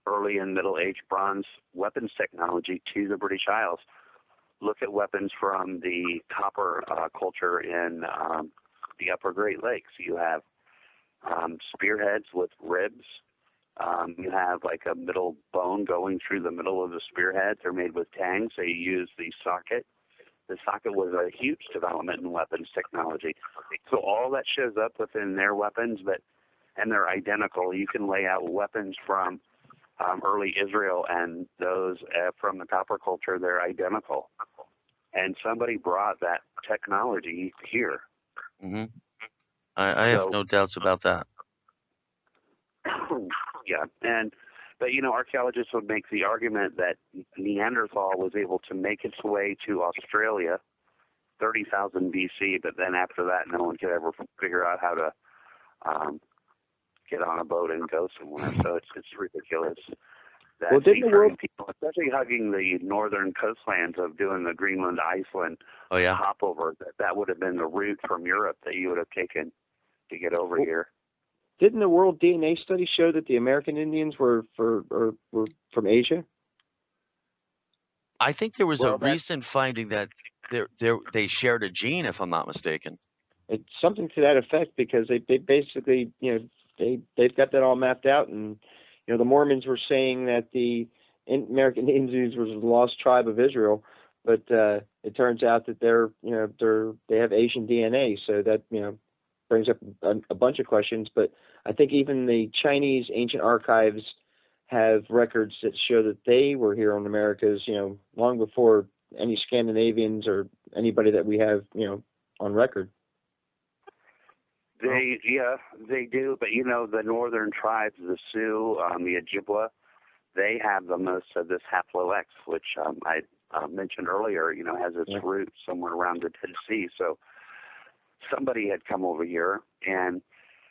early and Middle Age bronze weapons technology to the British Isles. Look at weapons from the copper culture in the Upper Great Lakes. You have spearheads with ribs. You have like a middle bone going through the middle of the spearhead. They're made with tangs. They use the socket. The socket was a huge development in weapons technology. So all that shows up within their weapons, and they're identical. You can lay out weapons from early Israel and those from the copper culture. They're identical. And somebody brought that technology here. Mm-hmm. I have no doubts about that. Yeah, but archaeologists would make the argument that Neanderthal was able to make its way to Australia 30,000 BC, but then after that, no one could ever figure out how to get on a boat and go somewhere. So it's ridiculous. That people, especially hugging the northern coastlands of doing the Greenland, Iceland hop over, that would have been the route from Europe that you would have taken to get over here. Didn't the World DNA Study show that the American Indians were from Asia? I think there was a recent finding that they shared a gene, if I'm not mistaken. It's something to that effect because they basically, they've got that all mapped out, and the Mormons were saying that the American Indians was the lost tribe of Israel, but it turns out that they have Asian DNA, so that brings up a bunch of questions. But I think even the Chinese ancient archives have records that show that they were here on Americas, long before any Scandinavians or anybody that we have, on record. They do, but the northern tribes, the Sioux, the Ojibwa, they have the most of this haplo-X, which I mentioned earlier, has its roots somewhere around the Dead Sea. So somebody had come over here, and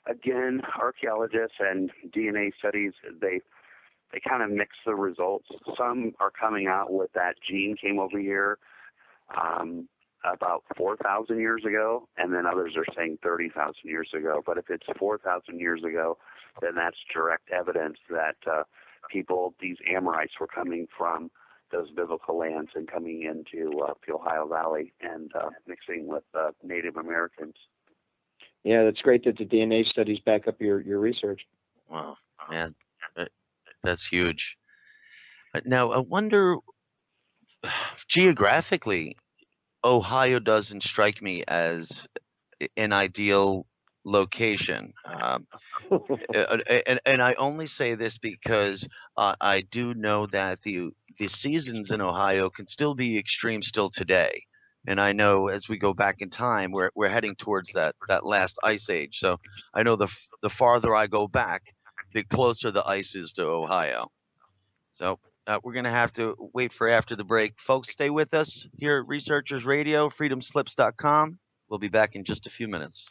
again, archaeologists and DNA studies, they kind of mix the results. Some are coming out with that gene came over here about 4,000 years ago, and then others are saying 30,000 years ago. But if it's 4,000 years ago, then that's direct evidence that these Amorites were coming from those biblical lands and coming into the Ohio Valley and mixing with Native Americans. Yeah, that's great that the DNA studies back up your research. Wow, man, that's huge. Now, I wonder, geographically, Ohio doesn't strike me as an ideal location. And I only say this because I do know that the seasons in Ohio can still be extreme still today. And I know as we go back in time, we're heading towards that last ice age. So I know the farther I go back, the closer the ice is to Ohio. So we're going to have to wait for after the break. Folks, stay with us here at Researchers Radio, freedomslips.com. We'll be back in just a few minutes.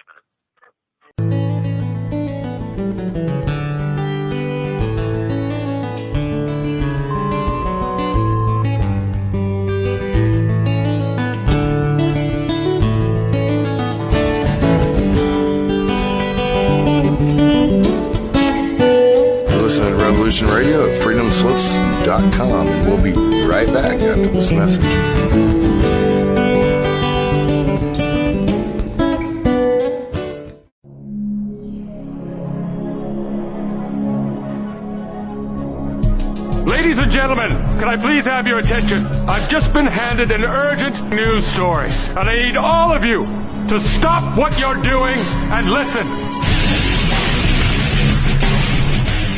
Listening to Revolution Radio at freedomslips.com, and we'll be right back after this message. Ladies and gentlemen, can I please have your attention? I've just been handed an urgent news story, and I need all of you to stop what you're doing and listen.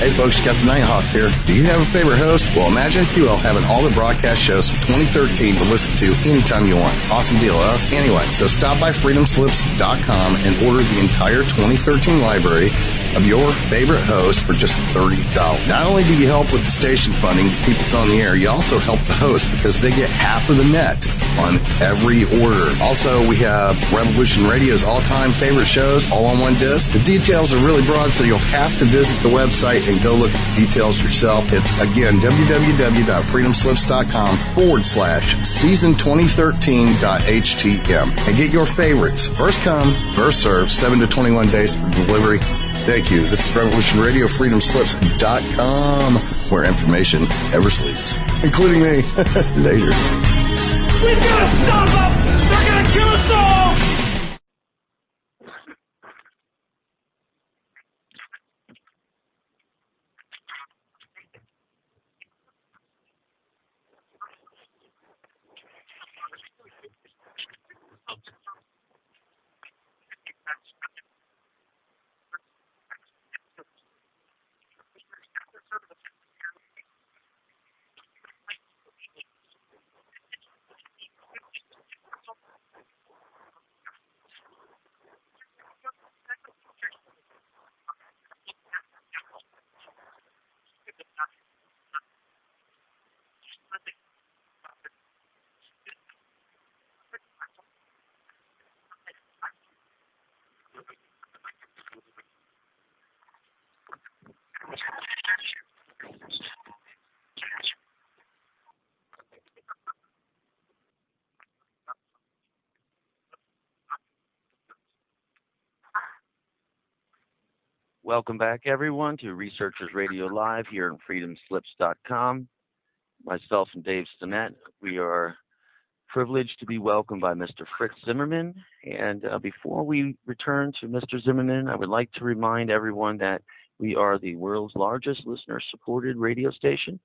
Hey folks, you got the Nighthawk here. Do you have a favorite host? Well, imagine if you will having all the broadcast shows from 2013 to listen to anytime you want. Awesome deal, huh? Anyway, so stop by freedomslips.com and order the entire 2013 library of your favorite host for just $30. Not only do you help with the station funding to keep us on the air, you also help the host because they get half of the net on every order. Also, we have Revolution Radio's all-time favorite shows all on one disc. The details are really broad, so you'll have to visit the website and go look at the details yourself. It's, again, www.freedomslips.com/season2013.htm. And get your favorites. First come, first serve, 7 to 21 days for delivery. Thank you. This is Revolution Radio, freedomslips.com, where information never sleeps, including me. Later. We've got to stop them! They're going to kill us all! Welcome back, everyone, to Researchers Radio Live here on freedomslips.com. Myself and Dave Stinnett, we are privileged to be welcomed by Mr. Fritz Zimmerman. And before we return to Mr. Zimmerman, I would like to remind everyone that we are the world's largest listener-supported radio station.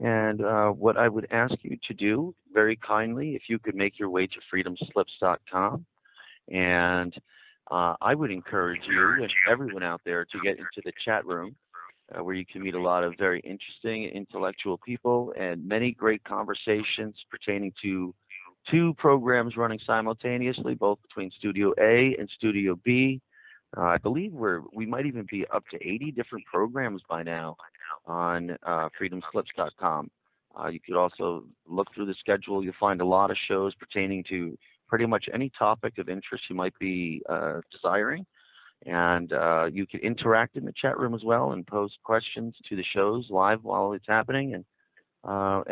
And what I would ask you to do, very kindly, if you could make your way to freedomslips.com, and I would encourage you and everyone out there to get into the chat room where you can meet a lot of very interesting intellectual people and many great conversations pertaining to two programs running simultaneously, both between Studio A and Studio B. I believe we might even be up to 80 different programs by now on freedomslips.com. You could also look through the schedule. You'll find a lot of shows pertaining to pretty much any topic of interest you might be desiring. And you can interact in the chat room as well and pose questions to the shows live while it's happening. And I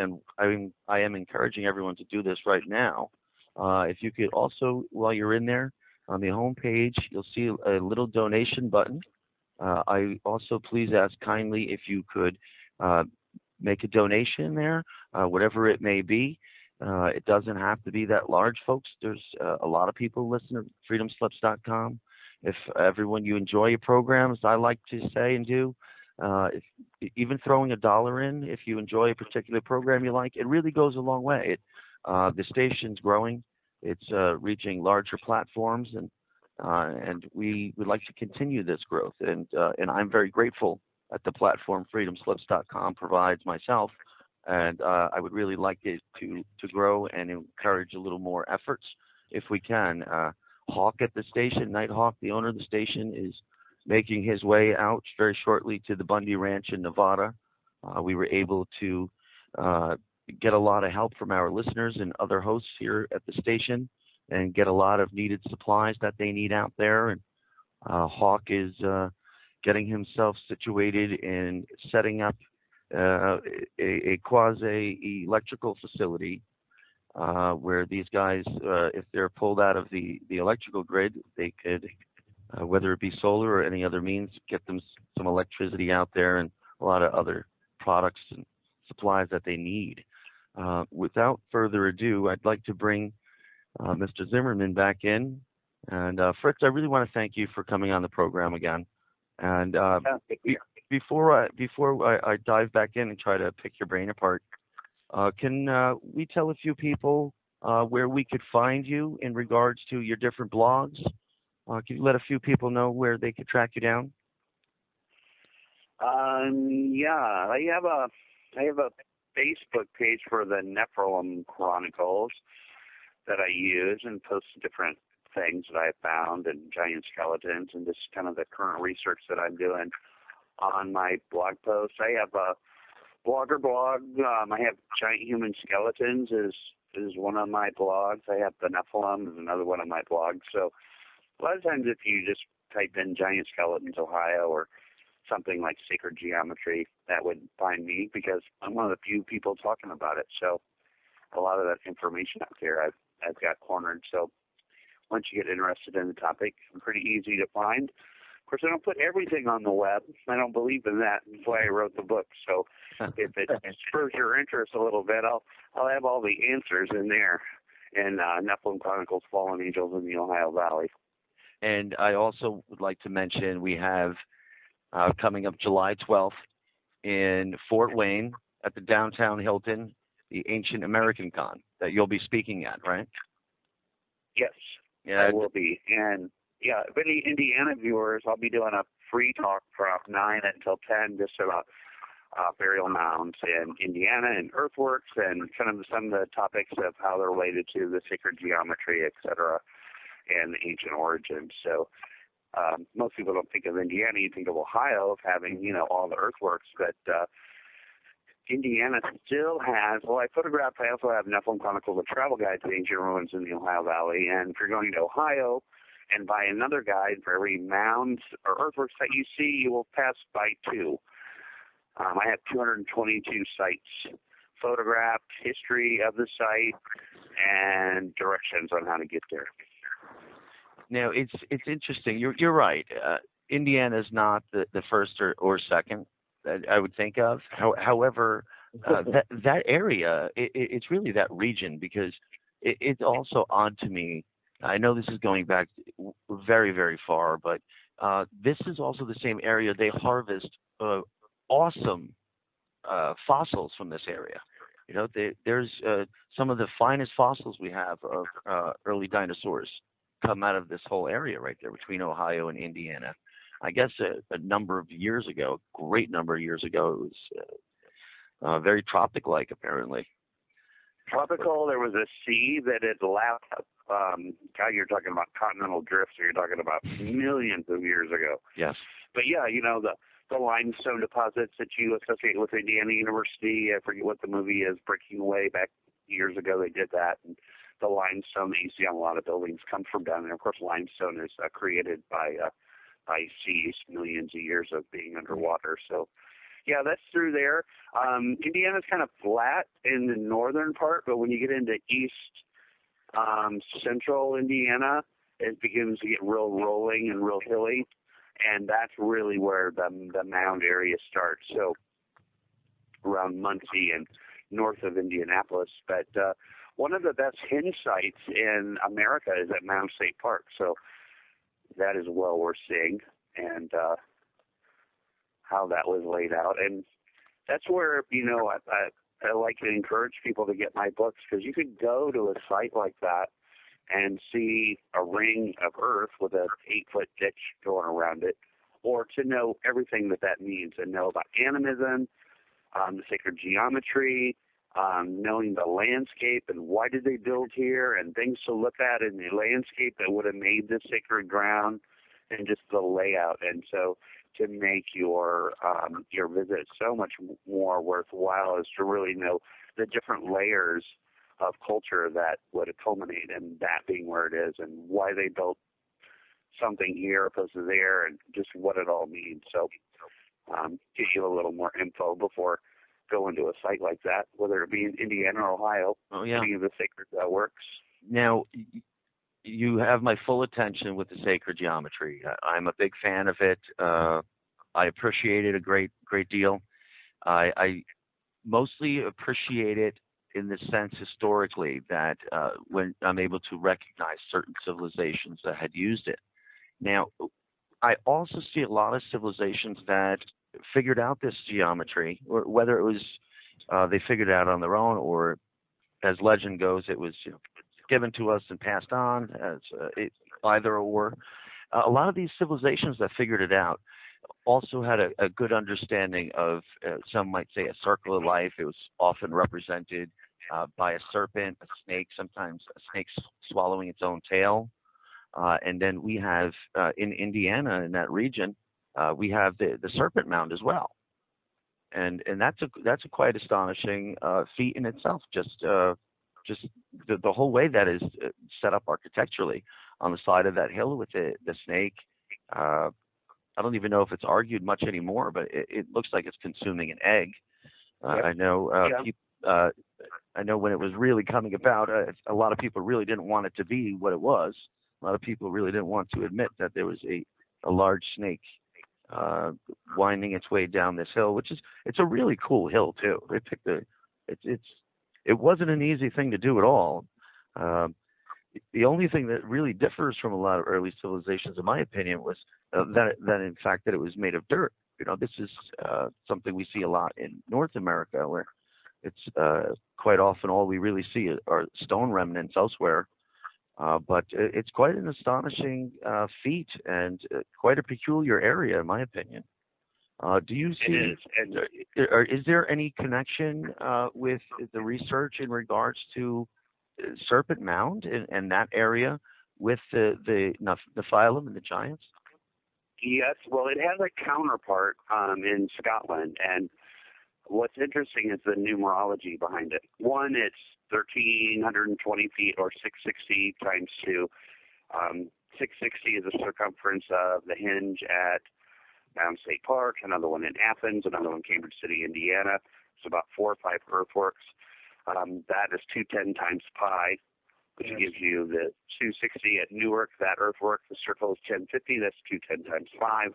am encouraging everyone to do this right now. If you could also, while you're in there, on the home page, you'll see a little donation button. I also please ask kindly if you could make a donation there, whatever it may be. It doesn't have to be that large, folks. There's a lot of people listening to freedomslips.com. If everyone, you enjoy your programs, I like to say and do, even throwing $1 in, if you enjoy a particular program you like, it really goes a long way. The station's growing. It's reaching larger platforms, and and we would like to continue this growth. And I'm very grateful that the platform freedomslips.com provides myself, and I would really like it to grow and encourage a little more efforts if we can. Hawk at the station, Nighthawk, the owner of the station, is making his way out very shortly to the Bundy Ranch in Nevada. We were able to get a lot of help from our listeners and other hosts here at the station and get a lot of needed supplies that they need out there. And Hawk is getting himself situated and setting up a quasi-electrical facility where these guys, if they're pulled out of the electrical grid, they could, whether it be solar or any other means, get them some electricity out there and a lot of other products and supplies that they need. Without further ado, I'd like to bring Mr. Zimmerman back in. And Fritz, I really want to thank you for coming on the program again. And before I dive back in and try to pick your brain apart, can we tell a few people where we could find you in regards to your different blogs? Can you let a few people know where they could track you down? Yeah, I have a Facebook page for the Nephilim Chronicles that I use and post different things that I found and giant skeletons and just kind of the current research that I'm doing on my blog posts. I have a blogger blog. I have giant human skeletons is one of my blogs. I have the Nephilim is another one of my blogs. So a lot of times if you just type in giant skeletons Ohio or something like sacred geometry, that would find me because I'm one of the few people talking about it. So a lot of that information out there I've got cornered. So once you get interested in the topic, I'm pretty easy to find. Of course, I don't put everything on the web. I don't believe in that. That's why I wrote the book. So if it spurs your interest a little bit, I'll have all the answers in there in Nephilim Chronicles, Fallen Angels in the Ohio Valley. And I also would like to mention we have coming up July 12th in Fort Wayne at the Downtown Hilton, the Ancient American Con that you'll be speaking at, right? Yes, I will be. And yeah, if any Indiana viewers, I'll be doing a free talk from 9 until 10 just about burial mounds in Indiana and earthworks and kind of some of the topics of how they're related to the sacred geometry, et cetera, and the ancient origins. So most people don't think of Indiana. You think of Ohio of having, all the earthworks, but Indiana still has, I also have Nephilim Chronicles, a travel guide to the ancient ruins in the Ohio Valley. And if you're going to Ohio and buy another guide for every mounds or earthworks that you see, you will pass by two. I have 222 sites photographed, history of the site, and directions on how to get there. Now, it's interesting. You're right. Indiana is not the first or second that I would think of. However, that area, it's really that region because it's also odd to me. I know this is going back very, very far, but this is also the same area. They harvest awesome fossils from this area. There's some of the finest fossils we have of early dinosaurs come out of this whole area right there between Ohio and Indiana. I guess a number of years ago, great number of years ago, it was very tropic-like apparently. Tropical, there was a sea that had lapped up. God, you're talking about continental drifts, or you're talking about millions of years ago. Yes. But yeah, the limestone deposits that you associate with Indiana University, I forget what the movie is, Breaking Away, back years ago they did that. And the limestone that you see on a lot of buildings comes from down there. Of course, limestone is created by seas, millions of years of being underwater. So, yeah, that's through there. Indiana's kind of flat in the northern part, but when you get into east central Indiana, it begins to get real rolling and real hilly, and that's really where the mound area starts. So around Muncie and north of Indianapolis. But one of the best hinge sites in America is at Mound State Park. So that is well worth seeing, and how that was laid out. And that's where, I like to encourage people to get my books, because you could go to a site like that and see a ring of earth with a 8-foot ditch going around it, or to know everything that means and know about animism, the sacred geometry, knowing the landscape and why did they build here and things to look at in the landscape that would have made this sacred ground and just the layout. And so to make your visit so much more worthwhile is to really know the different layers of culture that would culminate in that being where it is and why they built something here opposed to there and just what it all means. So get you a little more info before going to a site like that, whether it be in Indiana or Ohio. Oh, yeah. Any of the sacred works. Now, you have my full attention with the sacred geometry. I'm a big fan of it. I appreciate it a great deal. I mostly appreciate it in the sense historically that when I'm able to recognize certain civilizations that had used it. Now, I also see a lot of civilizations that figured out this geometry, or whether it was they figured it out on their own, or as legend goes, it was given to us and passed on, as either or. A lot of these civilizations that figured it out also had a good understanding of, some might say, a circle of life. It was often represented by a serpent, a snake, sometimes a snake swallowing its own tail. And then we have, in Indiana, in that region, we have the serpent mound as well. And that's a quite astonishing feat in itself, just the whole way that is set up architecturally on the side of that hill with the snake. I don't even know if it's argued much anymore, but it looks like it's consuming an egg. I know I know when it was really coming about, a lot of people really didn't want it to be what it was. A lot of people really didn't want to admit that there was a large snake winding its way down this hill, it's a really cool hill too. They picked it wasn't an easy thing to do at all. The only thing that really differs from a lot of early civilizations, in my opinion, was that in fact that it was made of dirt. This is something we see a lot in North America, where it's quite often all we really see are stone remnants elsewhere. But it's quite an astonishing feat and quite a peculiar area, in my opinion. Do you see? Is there any connection with the research in regards to Serpent Mound and that area with the Nephilim and the giants? Yes, well, it has a counterpart in Scotland, and what's interesting is the numerology behind it. One, it's 1,320 feet, or 660 times 2. 660 is the circumference of the hinge at Mound State Park, another one in Athens, another one in Cambridge City, Indiana. It's about 4 or 5 earthworks. That is 210 times pi, which gives you the 260 at Newark. That earthwork, the circle is 1050. That's 210 times 5.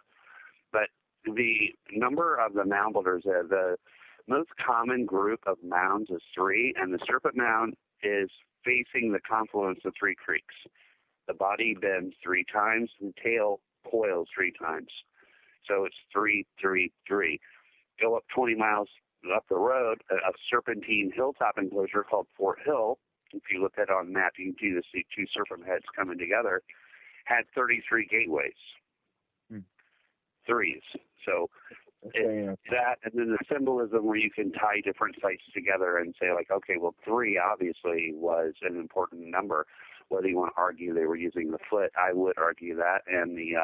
But the number of the mound builders, the most common group of mounds is 3, and the Serpent Mound is facing the confluence of 3 creeks. The body bends 3 times, the tail coils 3 times. So it's 3, 3, 3. Go up 20 miles up the road, a serpentine hilltop enclosure called Fort Hill. If you look at it on the map, you can see 2 serpent heads coming together. Had 33 gateways. 3s. So that, and then the symbolism where you can tie different sites together and say, like, okay, well, 3 obviously was an important number. Whether you want to argue they were using the foot, I would argue that, and the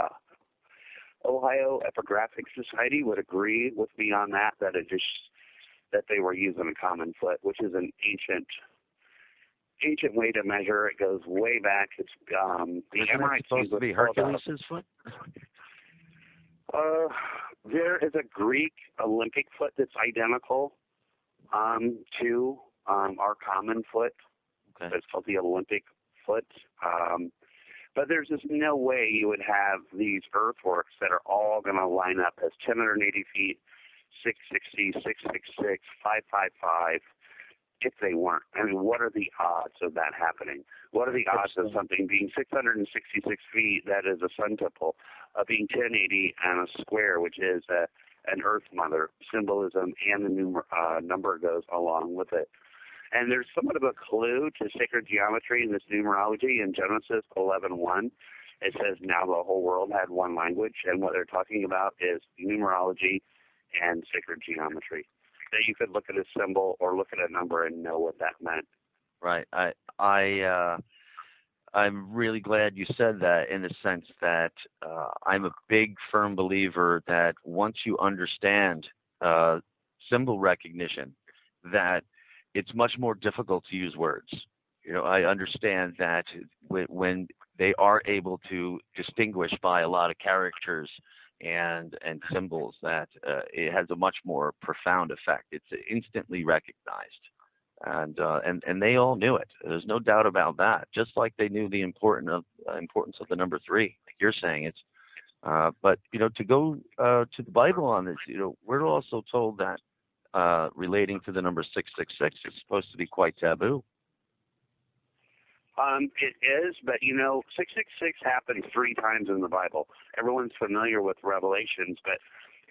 Ohio Epigraphic Society would agree with me on that that they were using a common foot, which is an ancient way to measure. It goes way back. It's the Amorites supposed to be Hercules' foot. There is a Greek Olympic foot that's identical to our common foot. Okay. It's called the Olympic foot. But there's just no way you would have these earthworks that are all going to line up as 1,080 feet, 660, 666, 555, if they weren't. I mean, what are the odds of that happening? What are the odds of something being 666 feet, that is a sun temple, being 1080 and a square, which is an earth mother, symbolism, and the number goes along with it. And there's somewhat of a clue to sacred geometry in this numerology in Genesis 11:1. It says, now the whole world had one language, and what they're talking about is numerology and sacred geometry. That you could look at a symbol or look at a number and know what that meant. Right. I'm really glad you said that, in the sense that I'm a big, firm believer that once you understand symbol recognition, that it's much more difficult to use words. I understand that when they are able to distinguish by a lot of characters and symbols, that it has a much more profound effect. It's instantly recognized. And they all knew it. There's no doubt about that. Just like they knew the importance of the number 3, like you're saying. It's, but to go to the Bible on this, we're also told that relating to the number 666 is supposed to be quite taboo. It is, but 666 happened 3 times in the Bible. Everyone's familiar with Revelations, but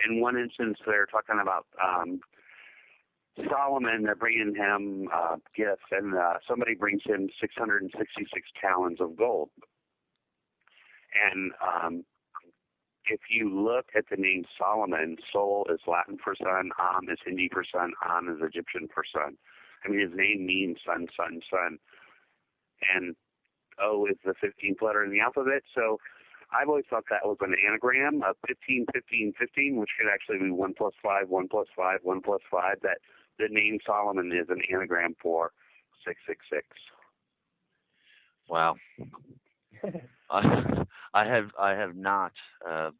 in one instance they're talking about Solomon. They're bringing him gifts, and somebody brings him 666 talons of gold. And if you look at the name Solomon, Sol is Latin for sun, Am is Hindi for sun, An is Egyptian for sun. I mean, his name means sun, sun, sun. And O is the 15th letter in the alphabet. So I've always thought that was an anagram of 15, 15, 15, which could actually be 1 plus 5, 1 plus 5, 1 plus 5. That the name Solomon is an anagram for 666. Wow. I have not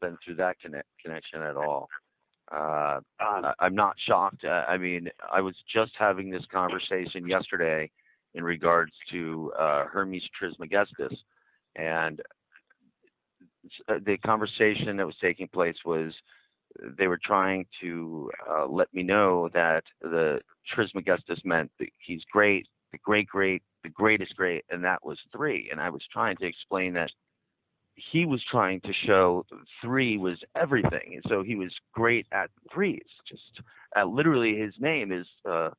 been through that connection at all. I'm not shocked. I mean, I was just having this conversation yesterday in regards to Hermes Trismegistus, and the conversation that was taking place was they were trying to let me know that the Trismegistus meant that he's great, the great, the greatest great, and that was 3. And I was trying to explain that he was trying to show 3 was everything, and so he was great at 3s. Just literally, his name is the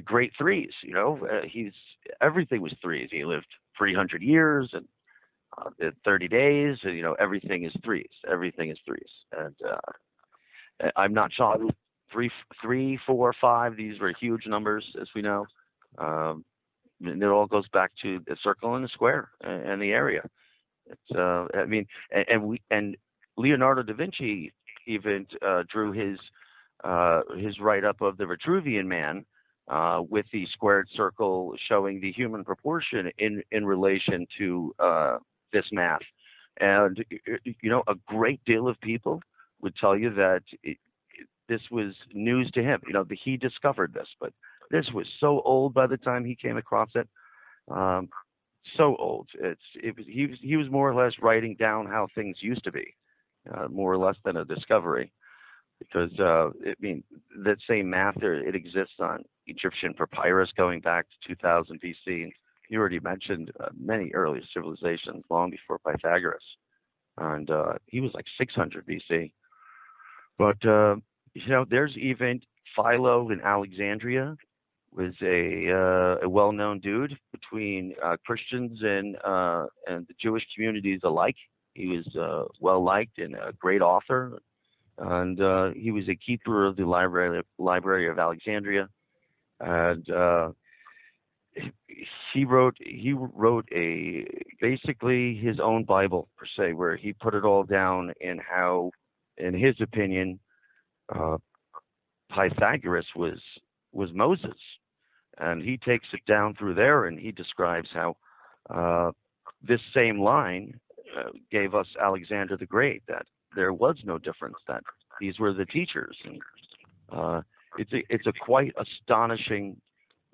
great 3s. He's everything was 3s. He lived 300 years and 30 days, and everything is 3s. Everything is 3s, and I'm not shocked. 3, 4, 5. These were huge numbers, as we know. And it all goes back to the circle and the square and the area. It's I mean, and Leonardo da Vinci even drew his write-up of the Vitruvian Man with the squared circle showing the human proportion in relation to this math. And a great deal of people would tell you that this was news to him. He discovered this, but this was so old by the time he came across it. So old. He was more or less writing down how things used to be, more or less than a discovery, because that same math it exists on Egyptian papyrus going back to 2000 BC. And you already mentioned many early civilizations long before Pythagoras, and he was like 600 BC. But there's even Philo in Alexandria. Was a well-known dude between Christians and the Jewish communities alike. He was well-liked and a great author, and he was a keeper of the Library of Alexandria. And he wrote basically his own Bible per se, where he put it all down in how, in his opinion, Pythagoras was Moses. And he takes it down through there, and he describes how this same line gave us Alexander the Great, that there was no difference, that these were the teachers. And it's a quite astonishing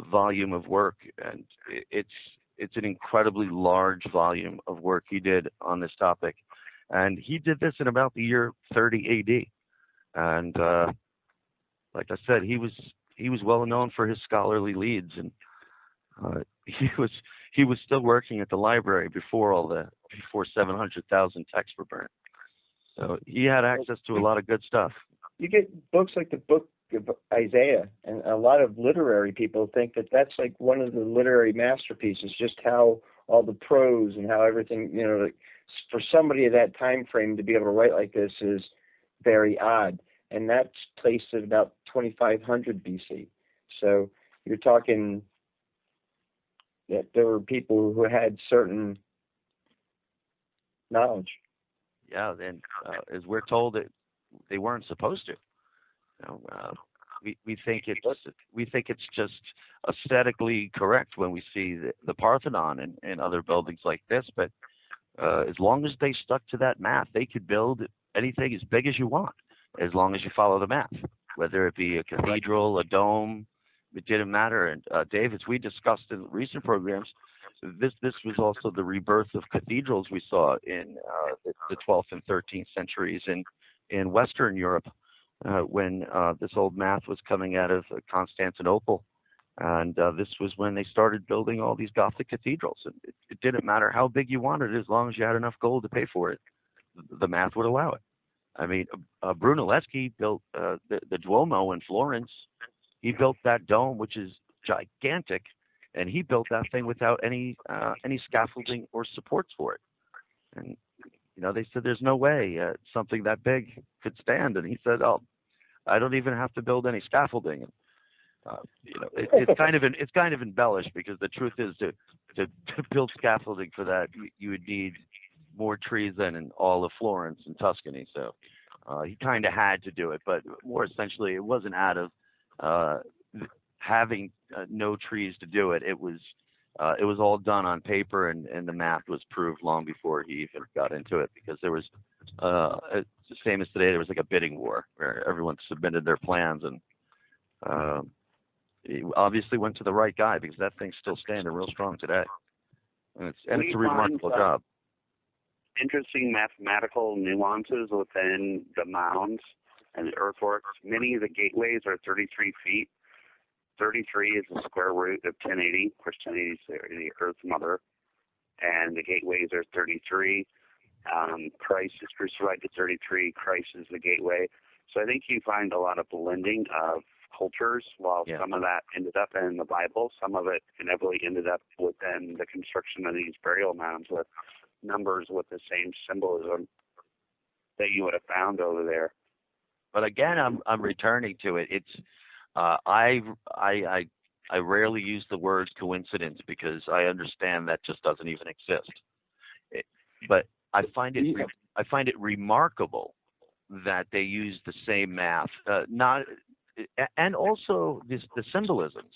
volume of work, and it's an incredibly large volume of work he did on this topic. And he did this in about the year 30 AD. And like I said, he was well known for his scholarly leads, and he was still working at the library before 700,000 texts were burnt. So he had access to a lot of good stuff. You get books like the book of Isaiah, and a lot of literary people think that that's like one of the literary masterpieces, just how all the prose and how everything, like, for somebody of that time frame to be able to write like this is very odd. And that's placed at about 2500 BC. So you're talking that there were people who had certain knowledge. Yeah, and as we're told, that they weren't supposed to. We think it's just aesthetically correct when we see the Parthenon and other buildings like this. But as long as they stuck to that math, they could build anything as big as you want, as long as you follow the math. Whether it be a cathedral, a dome, it didn't matter. And Dave, as we discussed in recent programs, this was also the rebirth of cathedrals we saw in the 12th and 13th centuries in Western Europe, when this old math was coming out of Constantinople. And this was when they started building all these Gothic cathedrals. And it didn't matter how big you wanted it, as long as you had enough gold to pay for it. The math would allow it. I mean, Brunelleschi built the Duomo in Florence. He built that dome, which is gigantic, and he built that thing without any scaffolding or supports for it. And they said there's no way something that big could stand, and he said, "Oh, I don't even have to build any scaffolding." And, it's kind of embellished, because the truth is to build scaffolding for that, you would need more trees than in all of Florence and Tuscany. So he kind of had to do it, but more essentially, it wasn't out of having no trees to do it. It was all done on paper, and the math was proved long before he even got into it, because there was the same as today. There was like a bidding war where everyone submitted their plans, and he obviously went to the right guy, because that thing's still standing real strong today, and it's a remarkable job. Interesting mathematical nuances within the mounds and the earthworks. Many of the gateways are 33 feet. 33 is the square root of 1080. Of course, 1080 is the Earth's mother. And the gateways are 33. Christ is crucified to 33. Christ is the gateway. So I think you find a lot of blending of cultures. While some of that ended up in the Bible, some of it inevitably ended up within the construction of these burial mounds with numbers with the same symbolism that you would have found over there. But again, I'm returning to it. It's I rarely use the word coincidence, because I understand that just doesn't even exist. But I find it remarkable that they use the same math, and also the symbolisms.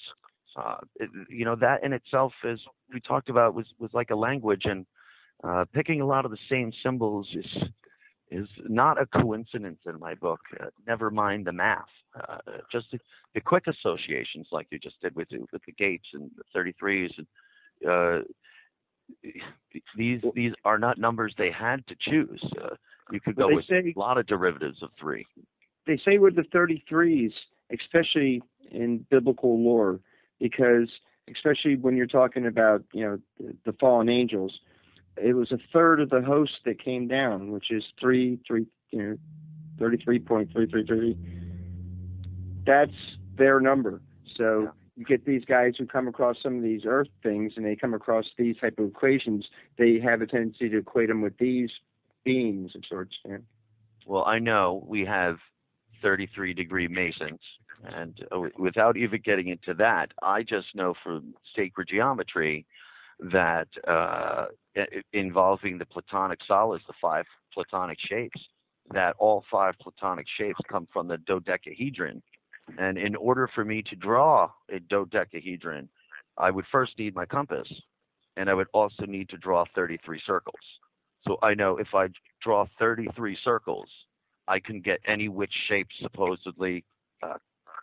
That in itself, as we talked about, was like a language, and picking a lot of the same symbols is not a coincidence in my book. Never mind the math. Just the quick associations, like you just did with the gates and the 33s. And these are not numbers they had to choose. You could go with a lot of derivatives of 3. They say with the 33s, especially in biblical lore, because especially when you're talking about the fallen angels, it was a third of the host that came down, which is 33.333. That's their number. So you get these guys who come across some of these earth things, and they come across these type of equations. They have a tendency to equate them with these beings of sorts. Yeah. Well, I know we have 33-degree Masons, and without even getting into that, I just know from sacred geometry that involving the Platonic solids, the 5 Platonic shapes, that all 5 Platonic shapes come from the dodecahedron. And in order for me to draw a dodecahedron, I would first need my compass, and I would also need to draw 33 circles. So I know if I draw 33 circles, I can get any which shape, supposedly,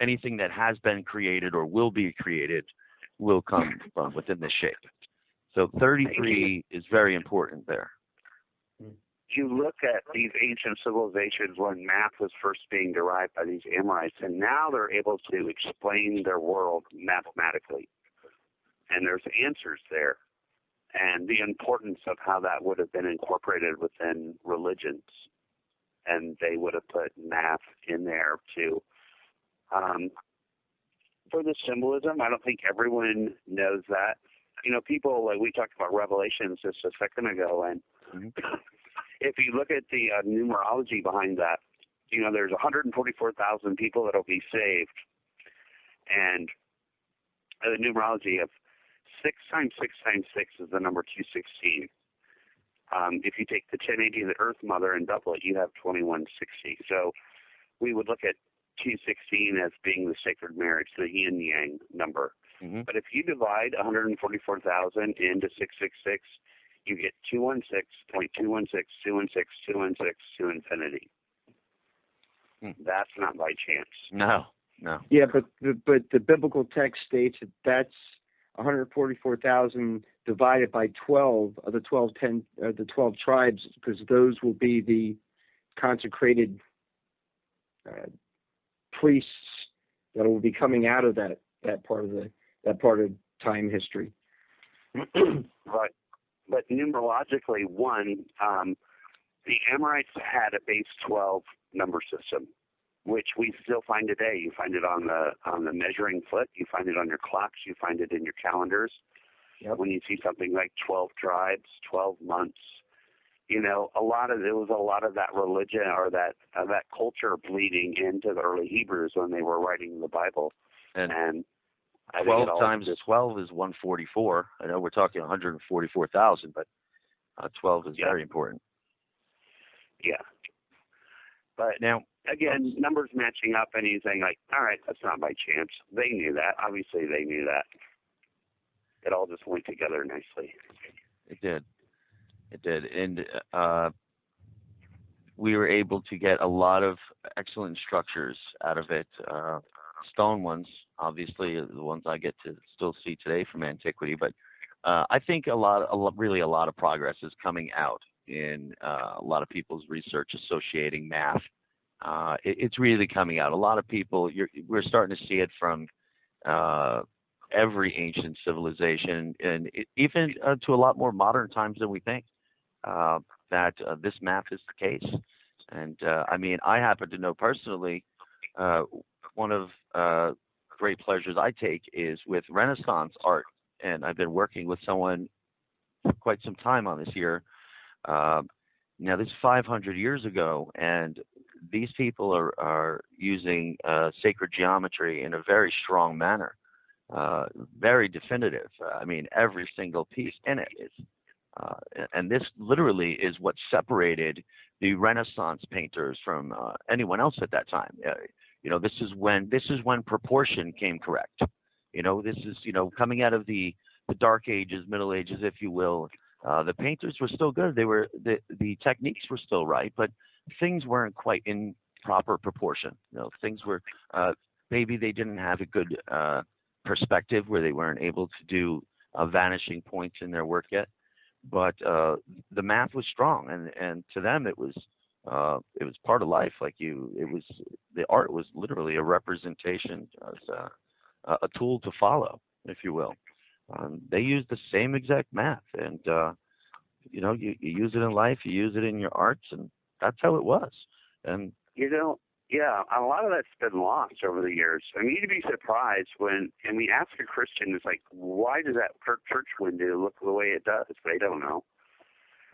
anything that has been created or will be created will come from within this shape. So 33 is very important there. You look at these ancient civilizations when math was first being derived by these Amorites, and now they're able to explain their world mathematically. And there's answers there. And the importance of how that would have been incorporated within religions. And they would have put math in there to For the symbolism, I don't think everyone knows that. You know, people, like we talked about Revelations just a second ago, and if you look at the numerology behind that, you know, there's 144,000 people that will be saved. And the numerology of 6 times 6 times 6 is the number 216. If you take the 1080 of the Earth Mother and double it, you have 2160. So we would look at 216 as being the sacred marriage, the yin yang number. But if you divide 144,000 into 666, you get 216.216.216.216 to infinity. That's not by chance. No. Yeah, but the biblical text states that that's 144,000 divided by 12 of the 12 tribes, because those will be the consecrated priests that will be coming out of that part of time history. Right. But numerologically, the Amorites had a base 12 number system, which we still find today. You find it on the measuring foot, you find it on your clocks, you find it in your calendars. Yep. When you see something like 12 tribes, 12 months, you know, there was a lot of that religion or that culture bleeding into the early Hebrews when they were writing the Bible. And 12 times 12 is 144. I know we're talking 144,000, but 12 is very important. Yeah. But now, again, numbers matching up, and he's saying, like, all right, that's not by chance. They knew that. Obviously, they knew that. It all just went together nicely. It did. And we were able to get a lot of excellent structures out of it. Stone ones, obviously, the ones I get to still see today from antiquity. But I think a lot of progress is coming out in a lot of people's research associating math. It's really coming out. A lot of people, we're starting to see it from every ancient civilization, and even to a lot more modern times than we think, that this math is the case. And I mean, I happen to know personally, one of great pleasures I take is with Renaissance art, and I've been working with someone for quite some time on this here. Now, this is 500 years ago, and these people are using sacred geometry in a very strong manner, very definitive. I mean, every single piece in it is, and this literally is what separated the Renaissance painters from anyone else at that time. You know, this is when proportion came correct. You know, this is, you know, coming out of the Dark Ages, Middle Ages, if you will. The painters were still good. They were the techniques were still right, but things weren't quite in proper proportion. You know, things were maybe they didn't have a good perspective where they weren't able to do vanishing points in their work yet. But the math was strong, and to them it was part of life. Like the art was literally a representation, as a tool to follow, if you will. They used the same exact math, and you know, you use it in life, you use it in your arts, and that's how it was. And you know, yeah, a lot of that's been lost over the years. I mean, you'd be surprised when, and we ask a Christian, it's like, why does that church window look the way it does? They don't know.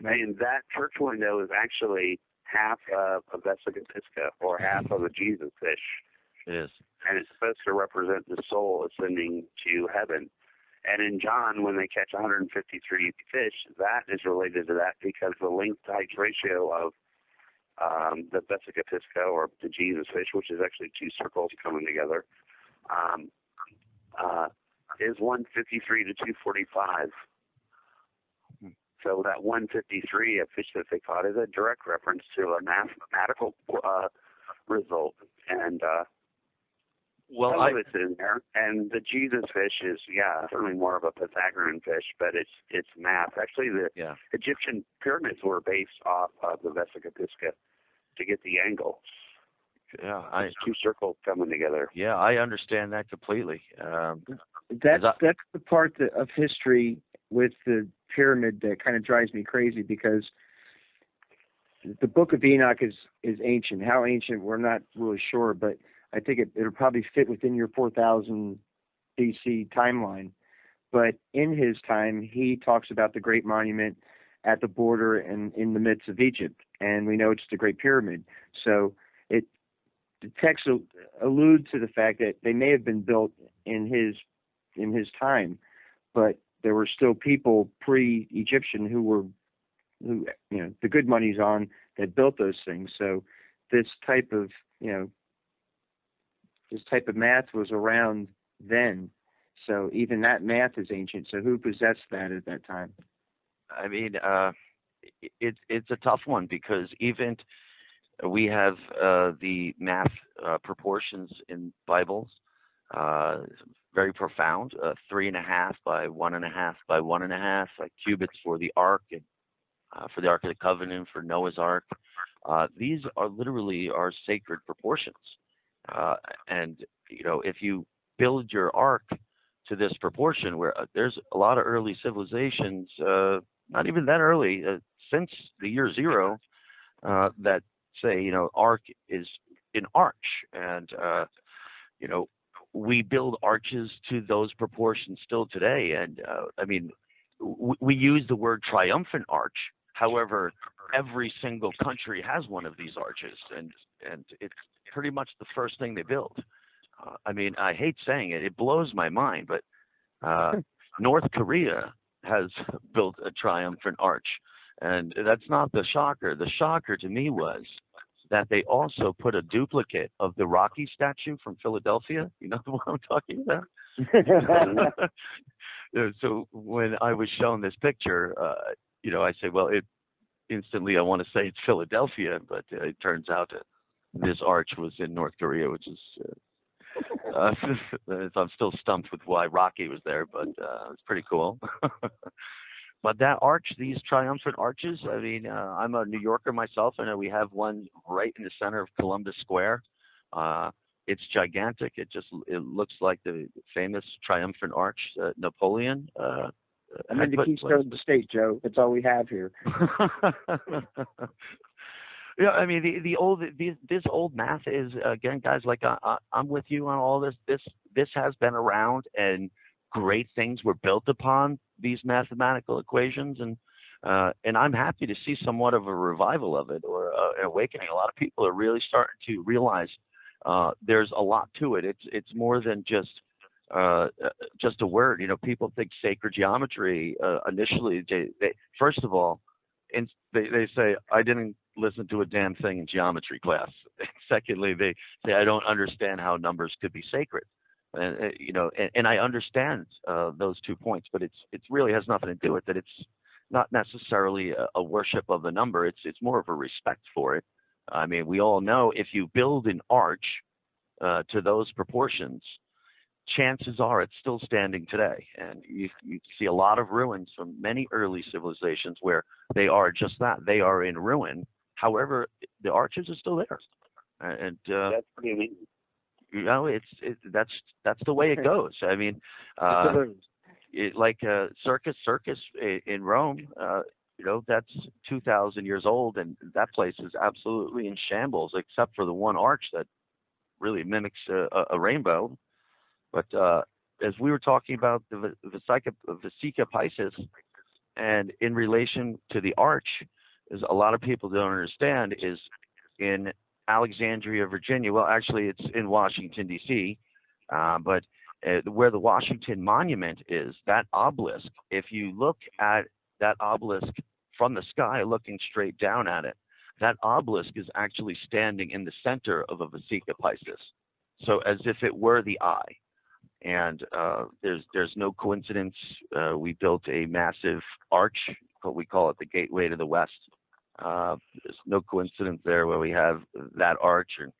And that church window is actually half of a Vesica Pisca, or half of a Jesus fish. It is. And it's supposed to represent the soul ascending to heaven. And in John, when they catch 153 fish, that is related to that, because the length to height ratio of the Vesica Pisca, or the Jesus fish, which is actually two circles coming together, is 153 to 245. So that 153, a fish that they caught, is a direct reference to a mathematical result. And some of it's in there. And the Jesus fish is, certainly more of a Pythagorean fish, but it's math. Actually, the Egyptian pyramids were based off of the Vesica Pisca to get the angle. Yeah, it's two circles coming together. Yeah, I understand that completely. That's the part of history with the pyramid that kind of drives me crazy, because the Book of Enoch is ancient. How ancient, we're not really sure, but I think it'll probably fit within your 4000 BC timeline. But in his time, he talks about the Great Monument at the border and in the midst of Egypt, and we know it's the Great Pyramid. So the text allude to the fact that they may have been built in his time, but there were still people pre-Egyptian who the good money's on that built those things. So this type of math was around then. So even that math is ancient. So who possessed that at that time? I mean, it's a tough one because even we have the math proportions in Bibles, very profound, 3.5 by 1.5 by 1.5, like cubits for the Ark and for the Ark of the Covenant, for Noah's Ark. These are literally our sacred proportions, and if you build your Ark to this proportion, where there's a lot of early civilizations, not even that early, since the year zero, that say, ark is an arch. And, we build arches to those proportions still today. And, we use the word triumphant arch. However, every single country has one of these arches, and it's pretty much the first thing they build. I hate saying it. It blows my mind, but North Korea has built a triumphant arch, and that's not the shocker. The shocker to me was that they also put a duplicate of the Rocky statue from Philadelphia. You know what I'm talking about? So when I was shown this picture, I say, well, instantly I want to say it's Philadelphia, but it turns out that this arch was in North Korea, which is I'm still stumped with why Rocky was there, but it's pretty cool. But that arch, these triumphant arches, I'm a New Yorker myself. I know we have one right in the center of Columbus Square. It's gigantic. It looks like the famous triumphant arch, Napoleon. I'm in the keystone of the state, Joe. That's all we have here. Yeah, this old math is, again, guys, like I'm with you on all this. This has been around, and great things were built upon these mathematical equations, and I'm happy to see somewhat of a revival of it, or an awakening. A lot of people are really starting to realize there's a lot to it. It's more than just a word. People think sacred geometry. Initially, they first of all, they say, I didn't listen to a damn thing in geometry class. Secondly, they say, I don't understand how numbers could be sacred. And I understand those 2 points, but it really has nothing to do with it. It's not necessarily a worship of the number. It's more of a respect for it. We all know if you build an arch to those proportions, chances are it's still standing today. And you see a lot of ruins from many early civilizations where they are just that. They are in ruin. However, the arches are still there. And that's pretty amazing. That's the way it goes. Like circus in Rome, that's 2,000 years old, and that place is absolutely in shambles, except for the one arch that really mimics a rainbow. But as we were talking about the Vesica Pisces, and in relation to the arch, is a lot of people don't understand is in Alexandria, Virginia. Well, actually, it's in Washington, D.C., but where the Washington Monument is, that obelisk, if you look at that obelisk from the sky looking straight down at it, that obelisk is actually standing in the center of a Vesica Pisces. So as if it were the eye. And there's no coincidence. We built a massive arch, what we call it the Gateway to the West. There's no coincidence there where we have that arch, and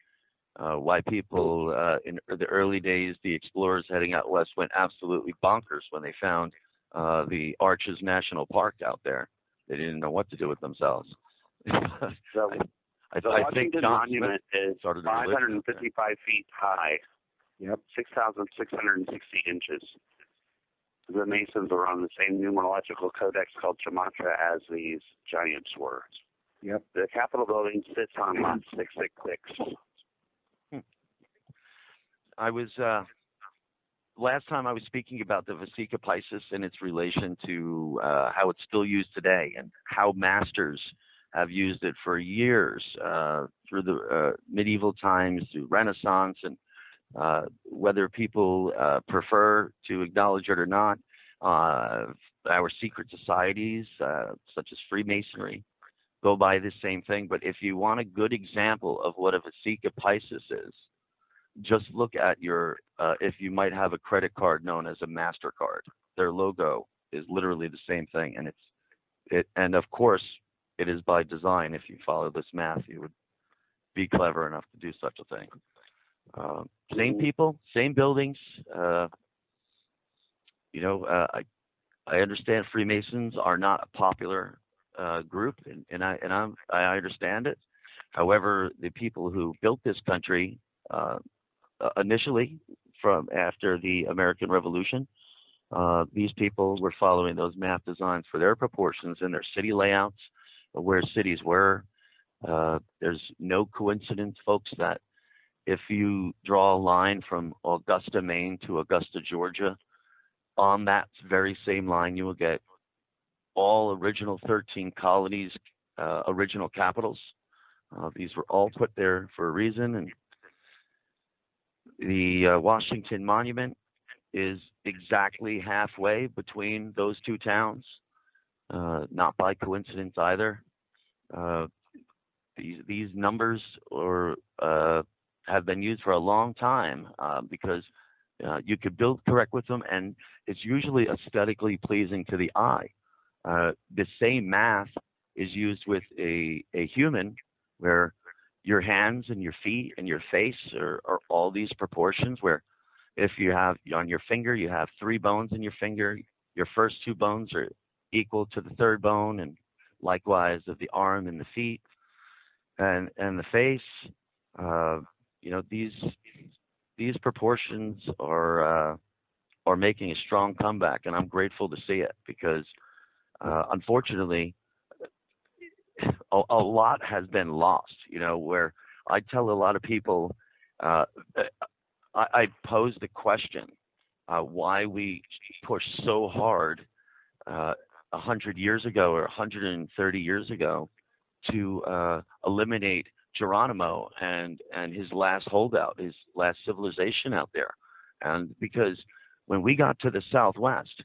why people in the early days, the explorers heading out west, went absolutely bonkers when they found the Arches National Park out there. They didn't know what to do with themselves. So I think Washington Monument is 555 feet high. Yep. 6,660 inches. The Masons were on the same numerological codex called Gematria as these giants were. Yep. The Capitol building sits on lot 666. I was last time I was speaking about the Vesica Piscis and its relation to how it's still used today and how masters have used it for years through the medieval times, through Renaissance, and whether people prefer to acknowledge it or not. Our secret societies, such as Freemasonry, go by the same thing. But if you want a good example of what a Vesica Piscis is, just look at your, if you might have a credit card known as a MasterCard. Their logo is literally the same thing, and and of course, it is by design. If you follow this math, you would be clever enough to do such a thing. Same people, same buildings. I understand Freemasons are not a popular group, and I understand it. However, the people who built this country initially, from after the American Revolution, these people were following those map designs for their proportions and their city layouts, where cities were. There's no coincidence, folks, that if you draw a line from Augusta, Maine to Augusta, Georgia, on that very same line, you will get all original 13 colonies, original capitals. These were all put there for a reason. And the Washington Monument is exactly halfway between those two towns, not by coincidence either. These numbers have been used for a long time because you could build correct with them, and it's usually aesthetically pleasing to the eye. The same math is used with a human, where your hands and your feet and your face are all these proportions, where if you have on your finger, you have 3 bones in your finger, your first 2 bones are equal to the third bone, and likewise of the arm and the feet and the face. These proportions are making a strong comeback, and I'm grateful to see it, because unfortunately a lot has been lost. Where I tell a lot of people, I pose the question why we push so hard 100 years ago or 130 years ago to eliminate Geronimo and his last holdout, his last civilization out there. And because when we got to the Southwest,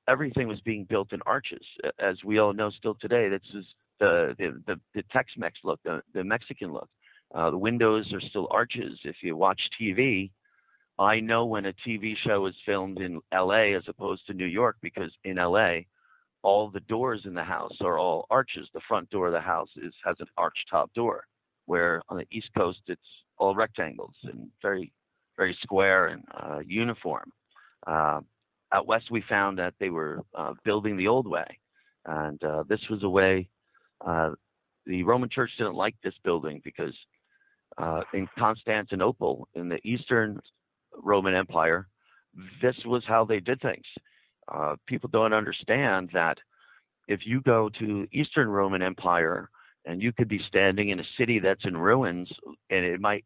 everything was being built in arches. As we all know still today, this is the Tex-Mex look, the Mexican look. The windows are still arches. If you watch TV, I know when a TV show is filmed in LA as opposed to New York, because in LA, all the doors in the house are all arches. The front door of the house has an arch top door, where on the East Coast it's all rectangles and very, very square and uniform. Out west, we found that they were building the old way, and this was a way. The Roman Church didn't like this building because in Constantinople, in the Eastern Roman Empire, this was how they did things. People don't understand that if you go to Eastern Roman Empire and you could be standing in a city that's in ruins, and it might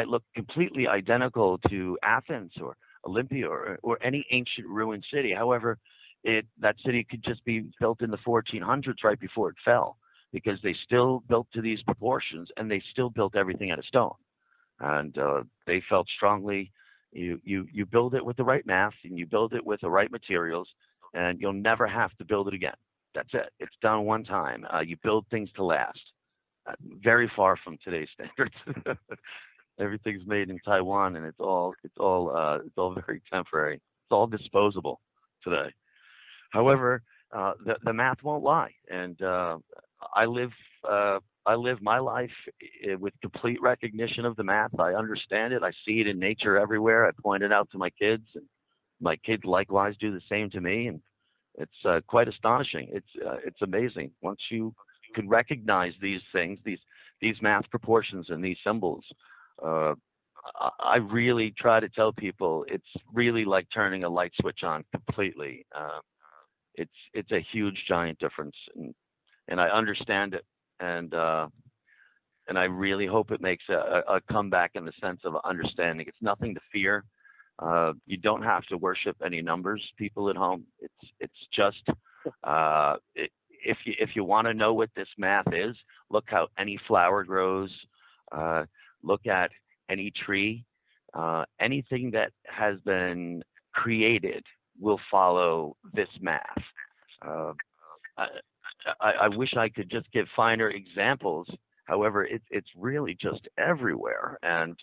look completely identical to Athens or Olympia or any ancient ruined city. However, that city could just be built in the 1400s right before it fell, because they still built to these proportions, and they still built everything out of stone. And they felt strongly, you build it with the right math, and you build it with the right materials, and you'll never have to build it again. That's it. It's done one time. You build things to last. Very far from today's standards. Everything's made in Taiwan, and it's all very temporary. It's all disposable today. However, the math won't lie, and I live my life with complete recognition of the math. I understand it. I see it in nature everywhere. I point it out to my kids, and my kids likewise do the same to me, and it's quite astonishing. It's amazing once you can recognize these things, these math proportions and these symbols. I really try to tell people it's really like turning a light switch on completely. It's a huge, giant difference, and I understand it. And and I really hope it makes a comeback in the sense of understanding. It's nothing to fear. You don't have to worship any numbers, people at home. It's just if you want to know what this math is, look how any flower grows. Look at any tree. Anything that has been created will follow this math. I wish I could just give finer examples. However, it's really just everywhere, and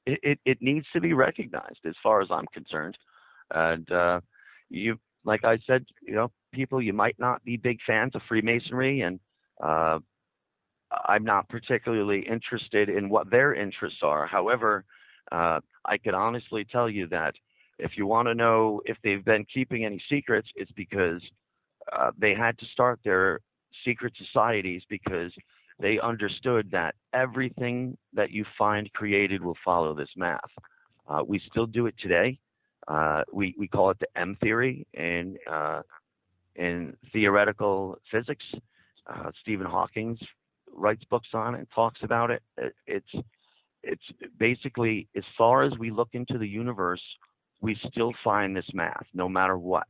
it needs to be recognized as far as I'm concerned. And you, like I said, people, you might not be big fans of Freemasonry, and I'm not particularly interested in what their interests are. However, I could honestly tell you that if you want to know if they've been keeping any secrets, it's because they had to start their secret societies because they understood that everything that you find created will follow this math. We still do it today. We call it the M theory in theoretical physics. Stephen Hawking writes books on it and talks about it. It's basically, as far as we look into the universe, we still find this math, no matter what,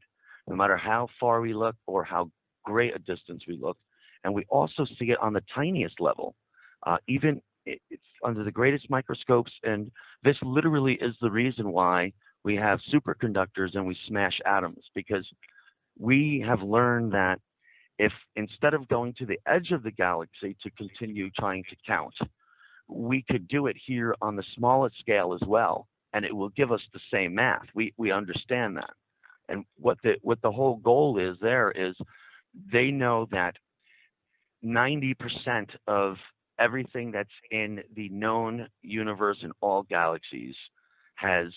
no matter how far we look or how great a distance we look. And we also see it on the tiniest level, even it's under the greatest microscopes. And this literally is the reason why we have superconductors and we smash atoms, because we have learned that if instead of going to the edge of the galaxy to continue trying to count, we could do it here on the smallest scale as well, and it will give us the same math. We understand that. And what the whole goal is there is they know that 90% of everything that's in the known universe in all galaxies has,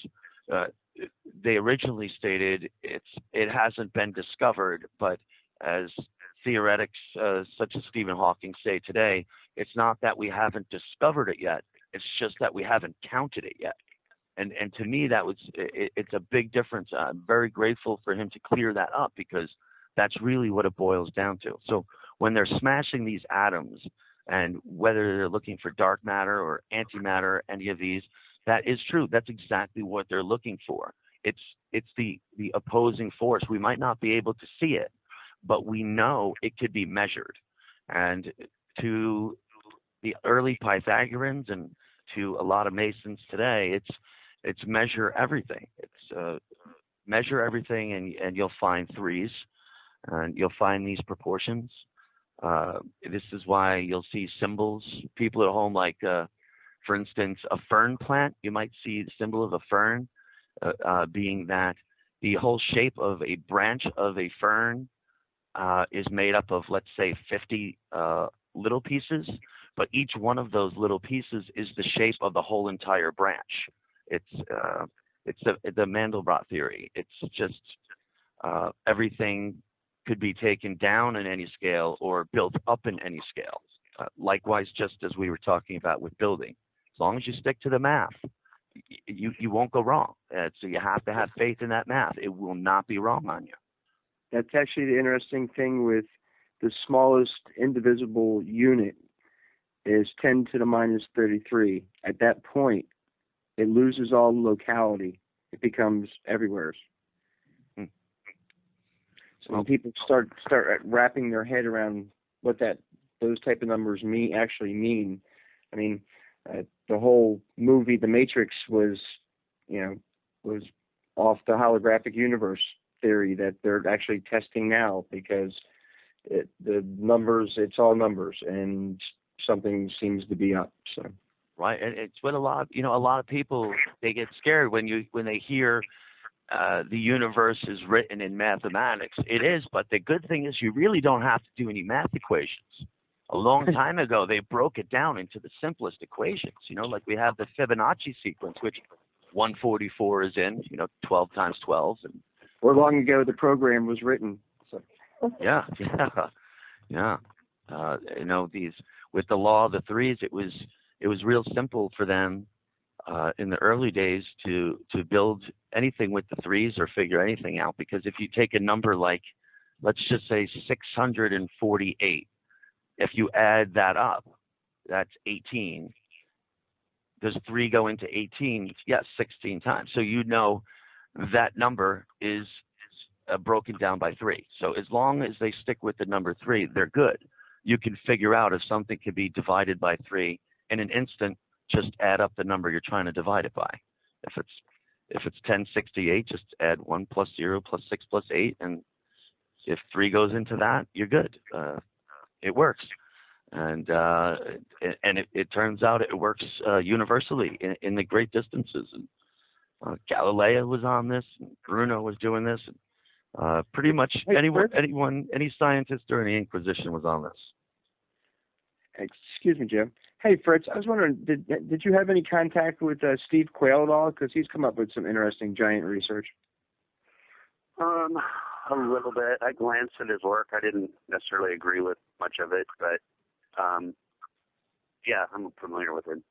they originally stated it hasn't been discovered, but as theoretics such as Stephen Hawking say today, it's not that we haven't discovered it yet, it's just that we haven't counted it yet. And to me, it's a big difference. I'm very grateful for him to clear that up, because that's really what it boils down to. So when they're smashing these atoms, and whether they're looking for dark matter or antimatter, any of these, that is true. That's exactly what they're looking for. It's the opposing force. We might not be able to see it, but we know it could be measured. And to the early Pythagoreans and to a lot of Masons today, it's measure everything. It's measure everything, and you'll find threes, and you'll find these proportions. This is why you'll see symbols. People at home, like for instance, a fern plant. You might see the symbol of a fern being that the whole shape of a branch of a fern is made up of, let's say, 50 little pieces, but each one of those little pieces is the shape of the whole entire branch. It's the Mandelbrot theory. It's just everything could be taken down in any scale or built up in any scale. Likewise, just as we were talking about with building, as long as you stick to the math, you won't go wrong. So you have to have faith in that math. It will not be wrong on you. That's actually the interesting thing with the smallest indivisible unit is 10 to the minus 33. At that point, it loses all locality. It becomes everywhere. So when people start wrapping their head around what those type of numbers actually mean, I mean, the whole movie The Matrix was off the holographic universe theory that they're actually testing now, because the numbers, it's all numbers, and something seems to be up. So right, and it's what a lot of people, they get scared when they hear the universe is written in mathematics. It is, but the good thing is you really don't have to do any math equations. A long time ago, they broke it down into the simplest equations. Like we have the Fibonacci sequence, which 144 is in, 12 times 12. Or long ago, the program was written. So. Yeah. These with the law of the threes, it was real simple for them in the early days to build anything with the threes or figure anything out, because if you take a number like, let's just say 648, if you add that up, that's 18. Does 3 go into 18? Yes, 16 times. So you know that number is broken down by 3. So as long as they stick with the number 3, they're good. You can figure out if something can be divided by 3 in an instant. Just add up the number you're trying to divide it by. If it's 1068, just add 1 plus 0 plus 6 plus 8, and if 3 goes into that, you're good. It works, and it turns out it works universally in the great distances. And Galileo was on this, and Bruno was doing this. And, pretty much any scientist during the Inquisition was on this. Excuse me, Jim. Hey, Fritz, I was wondering, did you have any contact with Steve Quayle at all? Because he's come up with some interesting giant research. A little bit. I glanced at his work. I didn't necessarily agree with much of it, but yeah, I'm familiar with it.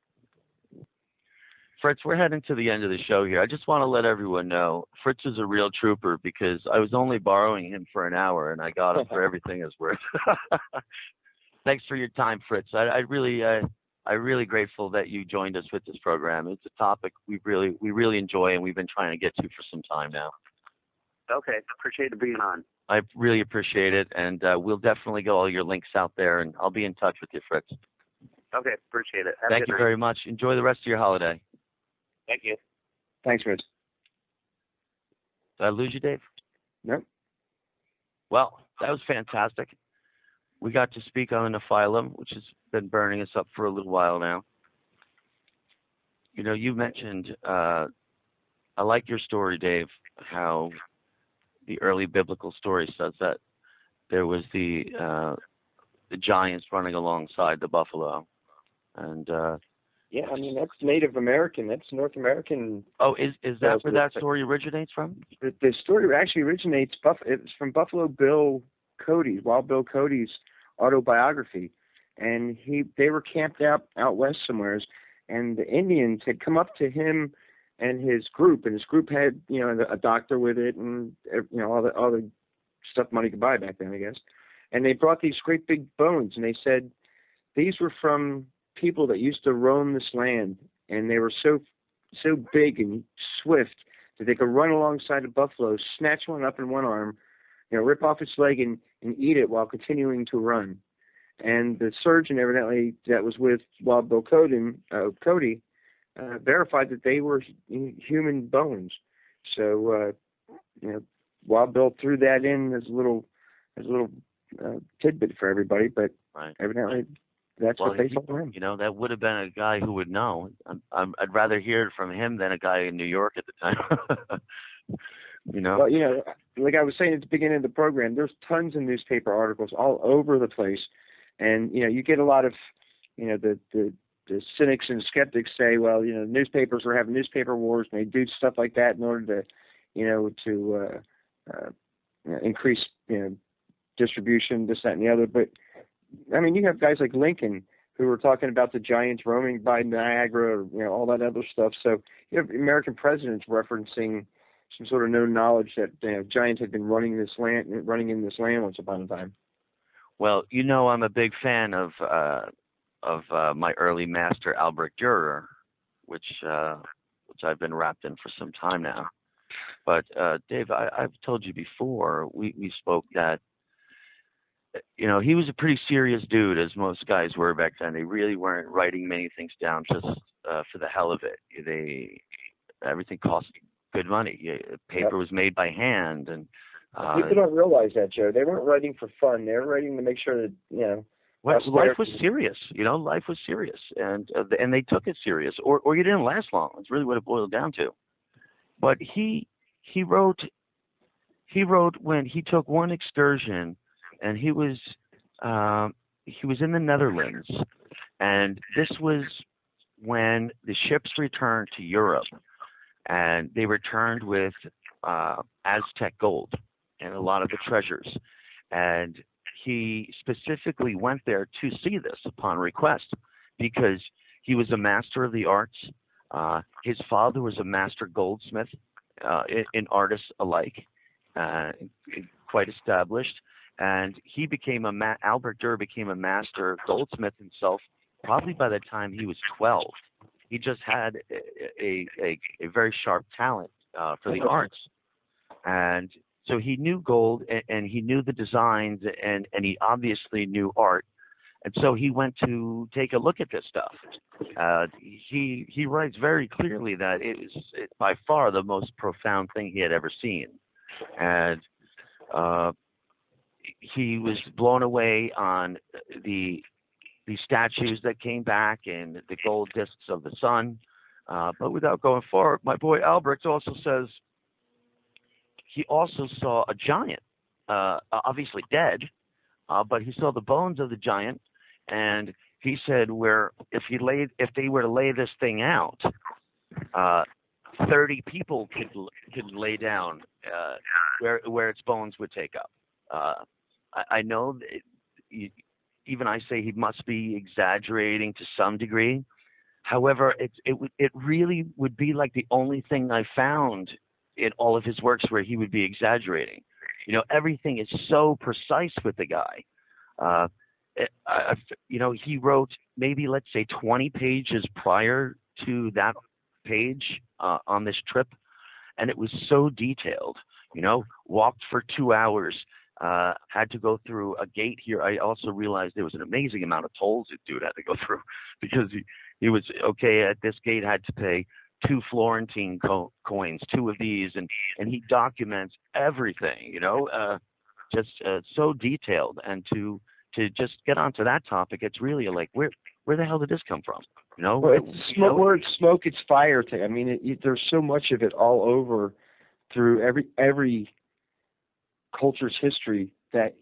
Fritz, we're heading to the end of the show here. I just want to let everyone know Fritz is a real trooper because I was only borrowing him for an hour and I got him for everything it's worth. Thanks for your time, Fritz. I'm really grateful that you joined us with this program. It's a topic we really enjoy and we've been trying to get to for some time now. Okay, appreciate it being on. I really appreciate it, and we'll definitely get all your links out there, and I'll be in touch with you, Fritz. Okay, appreciate it. Thank you very much. Enjoy the rest of your holiday. Thank you. Thanks, Fritz. Did I lose you, Dave? No. Well, that was fantastic. We got to speak on the phylum, which has been burning us up for a little while now. You know, you mentioned, I like your story, Dave, how the early biblical story says that there was the giants running alongside the buffalo, and yeah, I mean that's Native American, that's North American. Oh, is that where that story originates from? The story actually originates it's from Buffalo Bill Cody's, Wild Bill Cody's autobiography, and they were camped out west somewheres, and the Indians had come up to him and his group had, you know, a doctor with it and, you know, all the stuff money could buy back then, I guess. And they brought these great big bones, and they said these were from people that used to roam this land, and they were so big and swift that they could run alongside a buffalo, snatch one up in one arm, you know, rip off its leg and eat it while continuing to run. And the surgeon, evidently, that was with Wild Bill Cody, verified that they were human bones. So, you know, Wild Bill threw that in as a little tidbit for everybody, but evidently that's what they told him. You know, that would have been a guy who would know. I'd rather hear it from him than a guy in New York at the time. You know? Well, you know, like I was saying at the beginning of the program, there's tons of newspaper articles all over the place. And, you know, you get a lot of, you know, the cynics and skeptics say, well, you know, newspapers are having newspaper wars, and they do stuff like that in order to, you know, increase, you know, distribution, this, that, and the other. But, I mean, you have guys like Lincoln who were talking about the giants roaming by Niagara, or, you know, all that other stuff. So you have American presidents referencing some sort of known knowledge that, you know, giants had been running in this land once upon a time. Well, you know, I'm a big fan of my early master Albert Dürer, which I've been wrapped in for some time now. But Dave, I've told you before, we spoke that, you know, he was a pretty serious dude, as most guys were back then. They really weren't writing many things down just for the hell of it. Everything cost good money. Paper was made by hand, and people don't realize that, Joe. They weren't writing for fun. They were writing to make sure that, you know. Well, life was serious. You know, life was serious, and they took it serious, or you didn't last long. That's really what it boiled down to. But he wrote when he took one excursion, and he was in the Netherlands, and this was when the ships returned to Europe, and they returned with Aztec gold and a lot of the treasures, and he specifically went there to see this upon request because he was a master of the arts. His father was a master goldsmith in artists alike, quite established. And he became Albert Dürer became a master goldsmith himself probably by the time he was 12. He just had a very sharp talent for the arts. And so he knew gold, and he knew the designs, and he obviously knew art. And so he went to take a look at this stuff. He writes very clearly that it's by far the most profound thing he had ever seen. And he was blown away on the statues that came back and the gold discs of the sun. But without going far, my boy Albrecht also says he also saw a giant, obviously dead, but he saw the bones of the giant, and he said if they were to lay this thing out, 30 people could lay down where its bones would take up. I know that even I say he must be exaggerating to some degree. However, it really would be like the only thing I found in all of his works where he would be exaggerating. Everything is so precise with the guy. He wrote maybe, let's say, 20 pages prior to that page on this trip, and it was so detailed. Walked for 2 hours, had to go through a gate here. I also realized there was an amazing amount of tolls that dude had to go through, because he was okay at this gate, had to pay 2 Florentine coins, 2 of these, and he documents everything, just so detailed. And to just get onto that topic, it's really like, where the hell did this come from? Well, it's smoke, it's fire thing. I mean, there's so much of it all over through every culture's history that,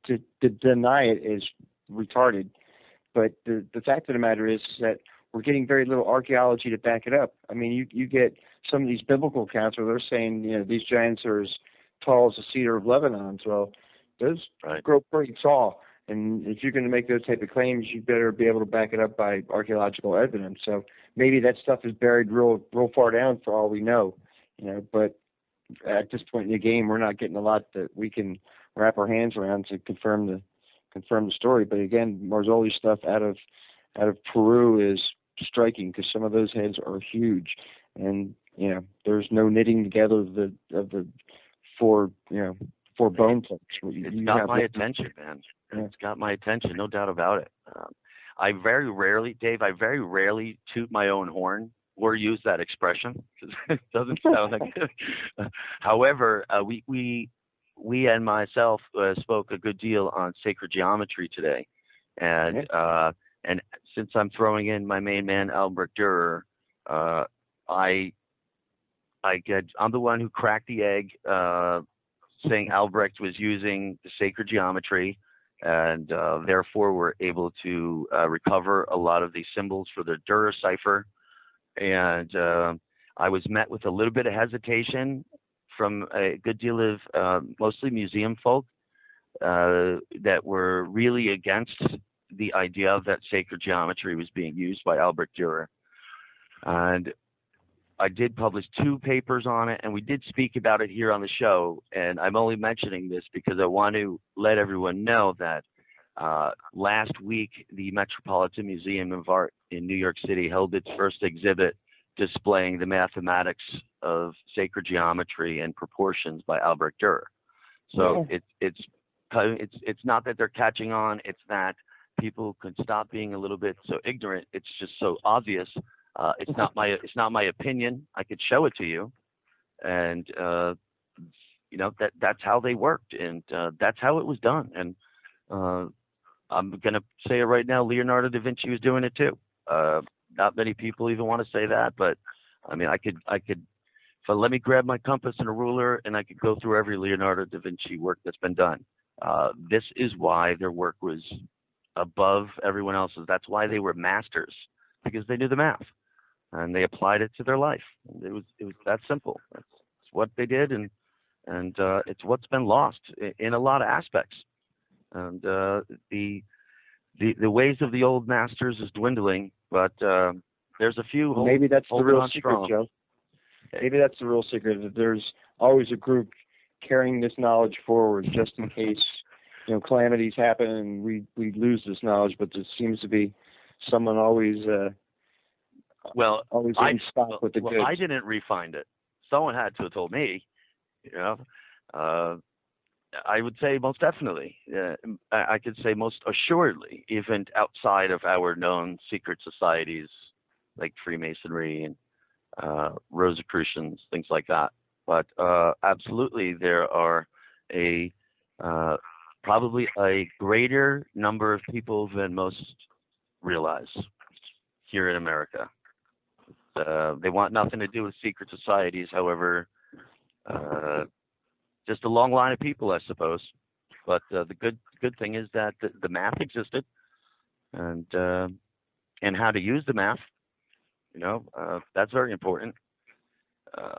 to deny it is retarded. But the fact of the matter is that we're getting very little archaeology to back it up. I mean, you get some of these biblical accounts where they're saying, these giants are as tall as the cedar of Lebanon. Well, those grow pretty tall. And if you're going to make those type of claims, you better be able to back it up by archaeological evidence. So maybe that stuff is buried real far down for all we know, But at this point in the game, we're not getting a lot that we can wrap our hands around to confirm the story. But again, Marzoli's stuff out of Peru is striking, because some of those heads are huge, and there's no knitting together of the four bone plates. It's got my attention, man. Yeah. It's got my attention, no doubt about it. I very rarely toot my own horn or use that expression, because it doesn't sound like it. However, we and myself spoke a good deal on sacred geometry today, and since I'm throwing in my main man Albert Dürer, I'm the one who cracked the egg, saying Albrecht was using the sacred geometry, and therefore we're able to recover a lot of these symbols for the Dürer cipher. And I was met with a little bit of hesitation from a good deal of mostly museum folk that were really against the idea that sacred geometry was being used by Albert Dürer. And I did publish 2 papers on it, and we did speak about it here on the show. And I'm only mentioning this because I want to let everyone know that last week, the Metropolitan Museum of Art in New York City held its first exhibit displaying the mathematics of sacred geometry and proportions by Albert Dürer. So it's not that they're catching on; it's that people could stop being a little bit so ignorant. It's just so obvious. It's not my opinion. I could show it to you, and that's how they worked, and that's how it was done. And I'm gonna say it right now: Leonardo da Vinci was doing it too. Not many people even want to say that, but I mean, I could. So let me grab my compass and a ruler, and I could go through every Leonardo da Vinci work that's been done. This is why their work was above everyone else's. That's why they were masters, because they knew the math and they applied it to their life. It was that simple. That's what they did, and it's what's been lost in a lot of aspects. And the ways of the old masters is dwindling, but there's a few. Maybe that's the real secret, Joe. Maybe that's the real secret. That there's always a group carrying this knowledge forward, just in case calamities happen and we lose this knowledge, but there seems to be someone always always in stock with the goods. I didn't re-find it. Someone had to have told me. I would say most definitely. I could say most assuredly, even outside of our known secret societies like Freemasonry and Rosicrucians, things like that. But absolutely, there are probably a greater number of people than most realize here in America. They want nothing to do with secret societies, however. Just a long line of people, I suppose. But the good thing is that the math existed, and how to use the math, that's very important.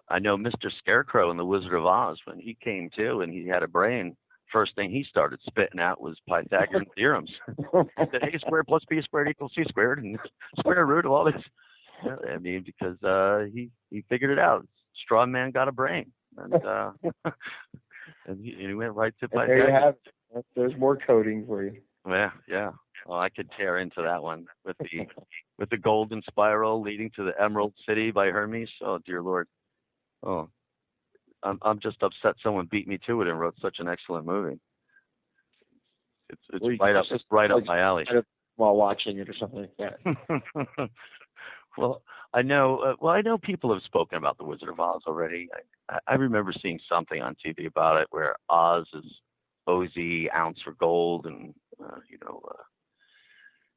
I know Mr. Scarecrow in The Wizard of Oz, when he came to and he had a brain, first thing he started spitting out was Pythagorean theorems. He said, A squared plus B squared equals C squared, and square root of all this. I mean, because he figured it out. Straw man got a brain. And and he went right to Pythagoras. There you have it. There's more coding for you. Yeah. Well, I could tear into that one with the golden spiral leading to the Emerald City by Hermes. Oh dear Lord. Oh, I'm just upset someone beat me to it and wrote such an excellent movie. It's right up my alley. While watching it or something like that. Well, I know people have spoken about The Wizard of Oz already. I remember seeing something on TV about it where Oz is OZ, ounce for gold, and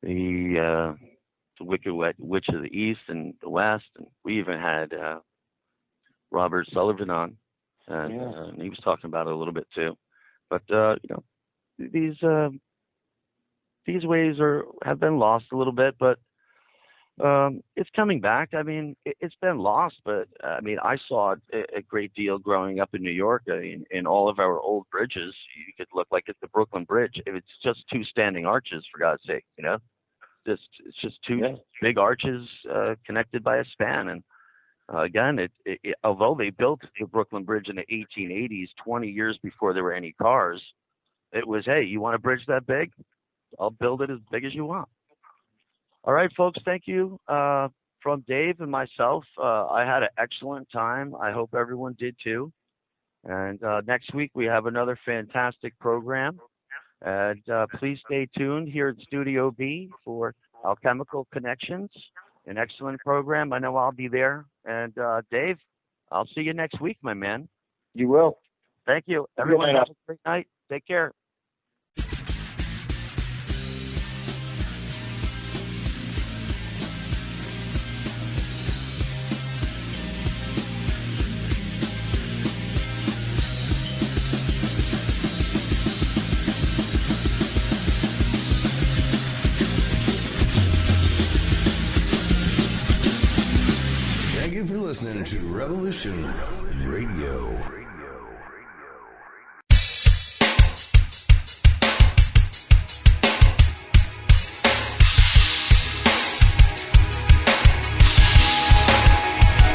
the Wicked Witch of the East and the West, and we even had Robert Sullivan on, and he was talking about it a little bit too. But these ways have been lost a little bit, but it's coming back. I mean, it's been lost, but I mean, I saw it a great deal growing up in New York. I mean, in all of our old bridges, you could look like it's the Brooklyn Bridge. It's just two standing arches, for God's sake, it's just two big arches connected by a span. And again, although they built the Brooklyn Bridge in the 1880s, 20 years before there were any cars, it was, hey, you want a bridge that big? I'll build it as big as you want. All right, folks, thank you. From Dave and myself, I had an excellent time. I hope everyone did too. And next week we have another fantastic program. And please stay tuned here at Studio B for Alchemical Connections, an excellent program. I know I'll be there. And Dave, I'll see you next week, my man. You will. Thank you. Everyone have a great night. Take care. Thank you for listening to Revolution Radio.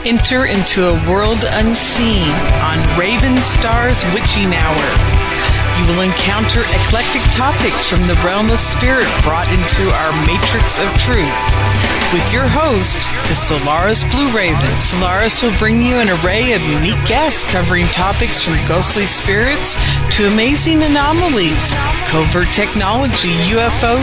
Enter into a world unseen on Raven Star's Witching Hour. You will encounter eclectic topics from the realm of spirit brought into our matrix of truth. With your host, the Solaris Blue Raven. Solaris will bring you an array of unique guests covering topics from ghostly spirits to amazing anomalies, covert technology, UFOs,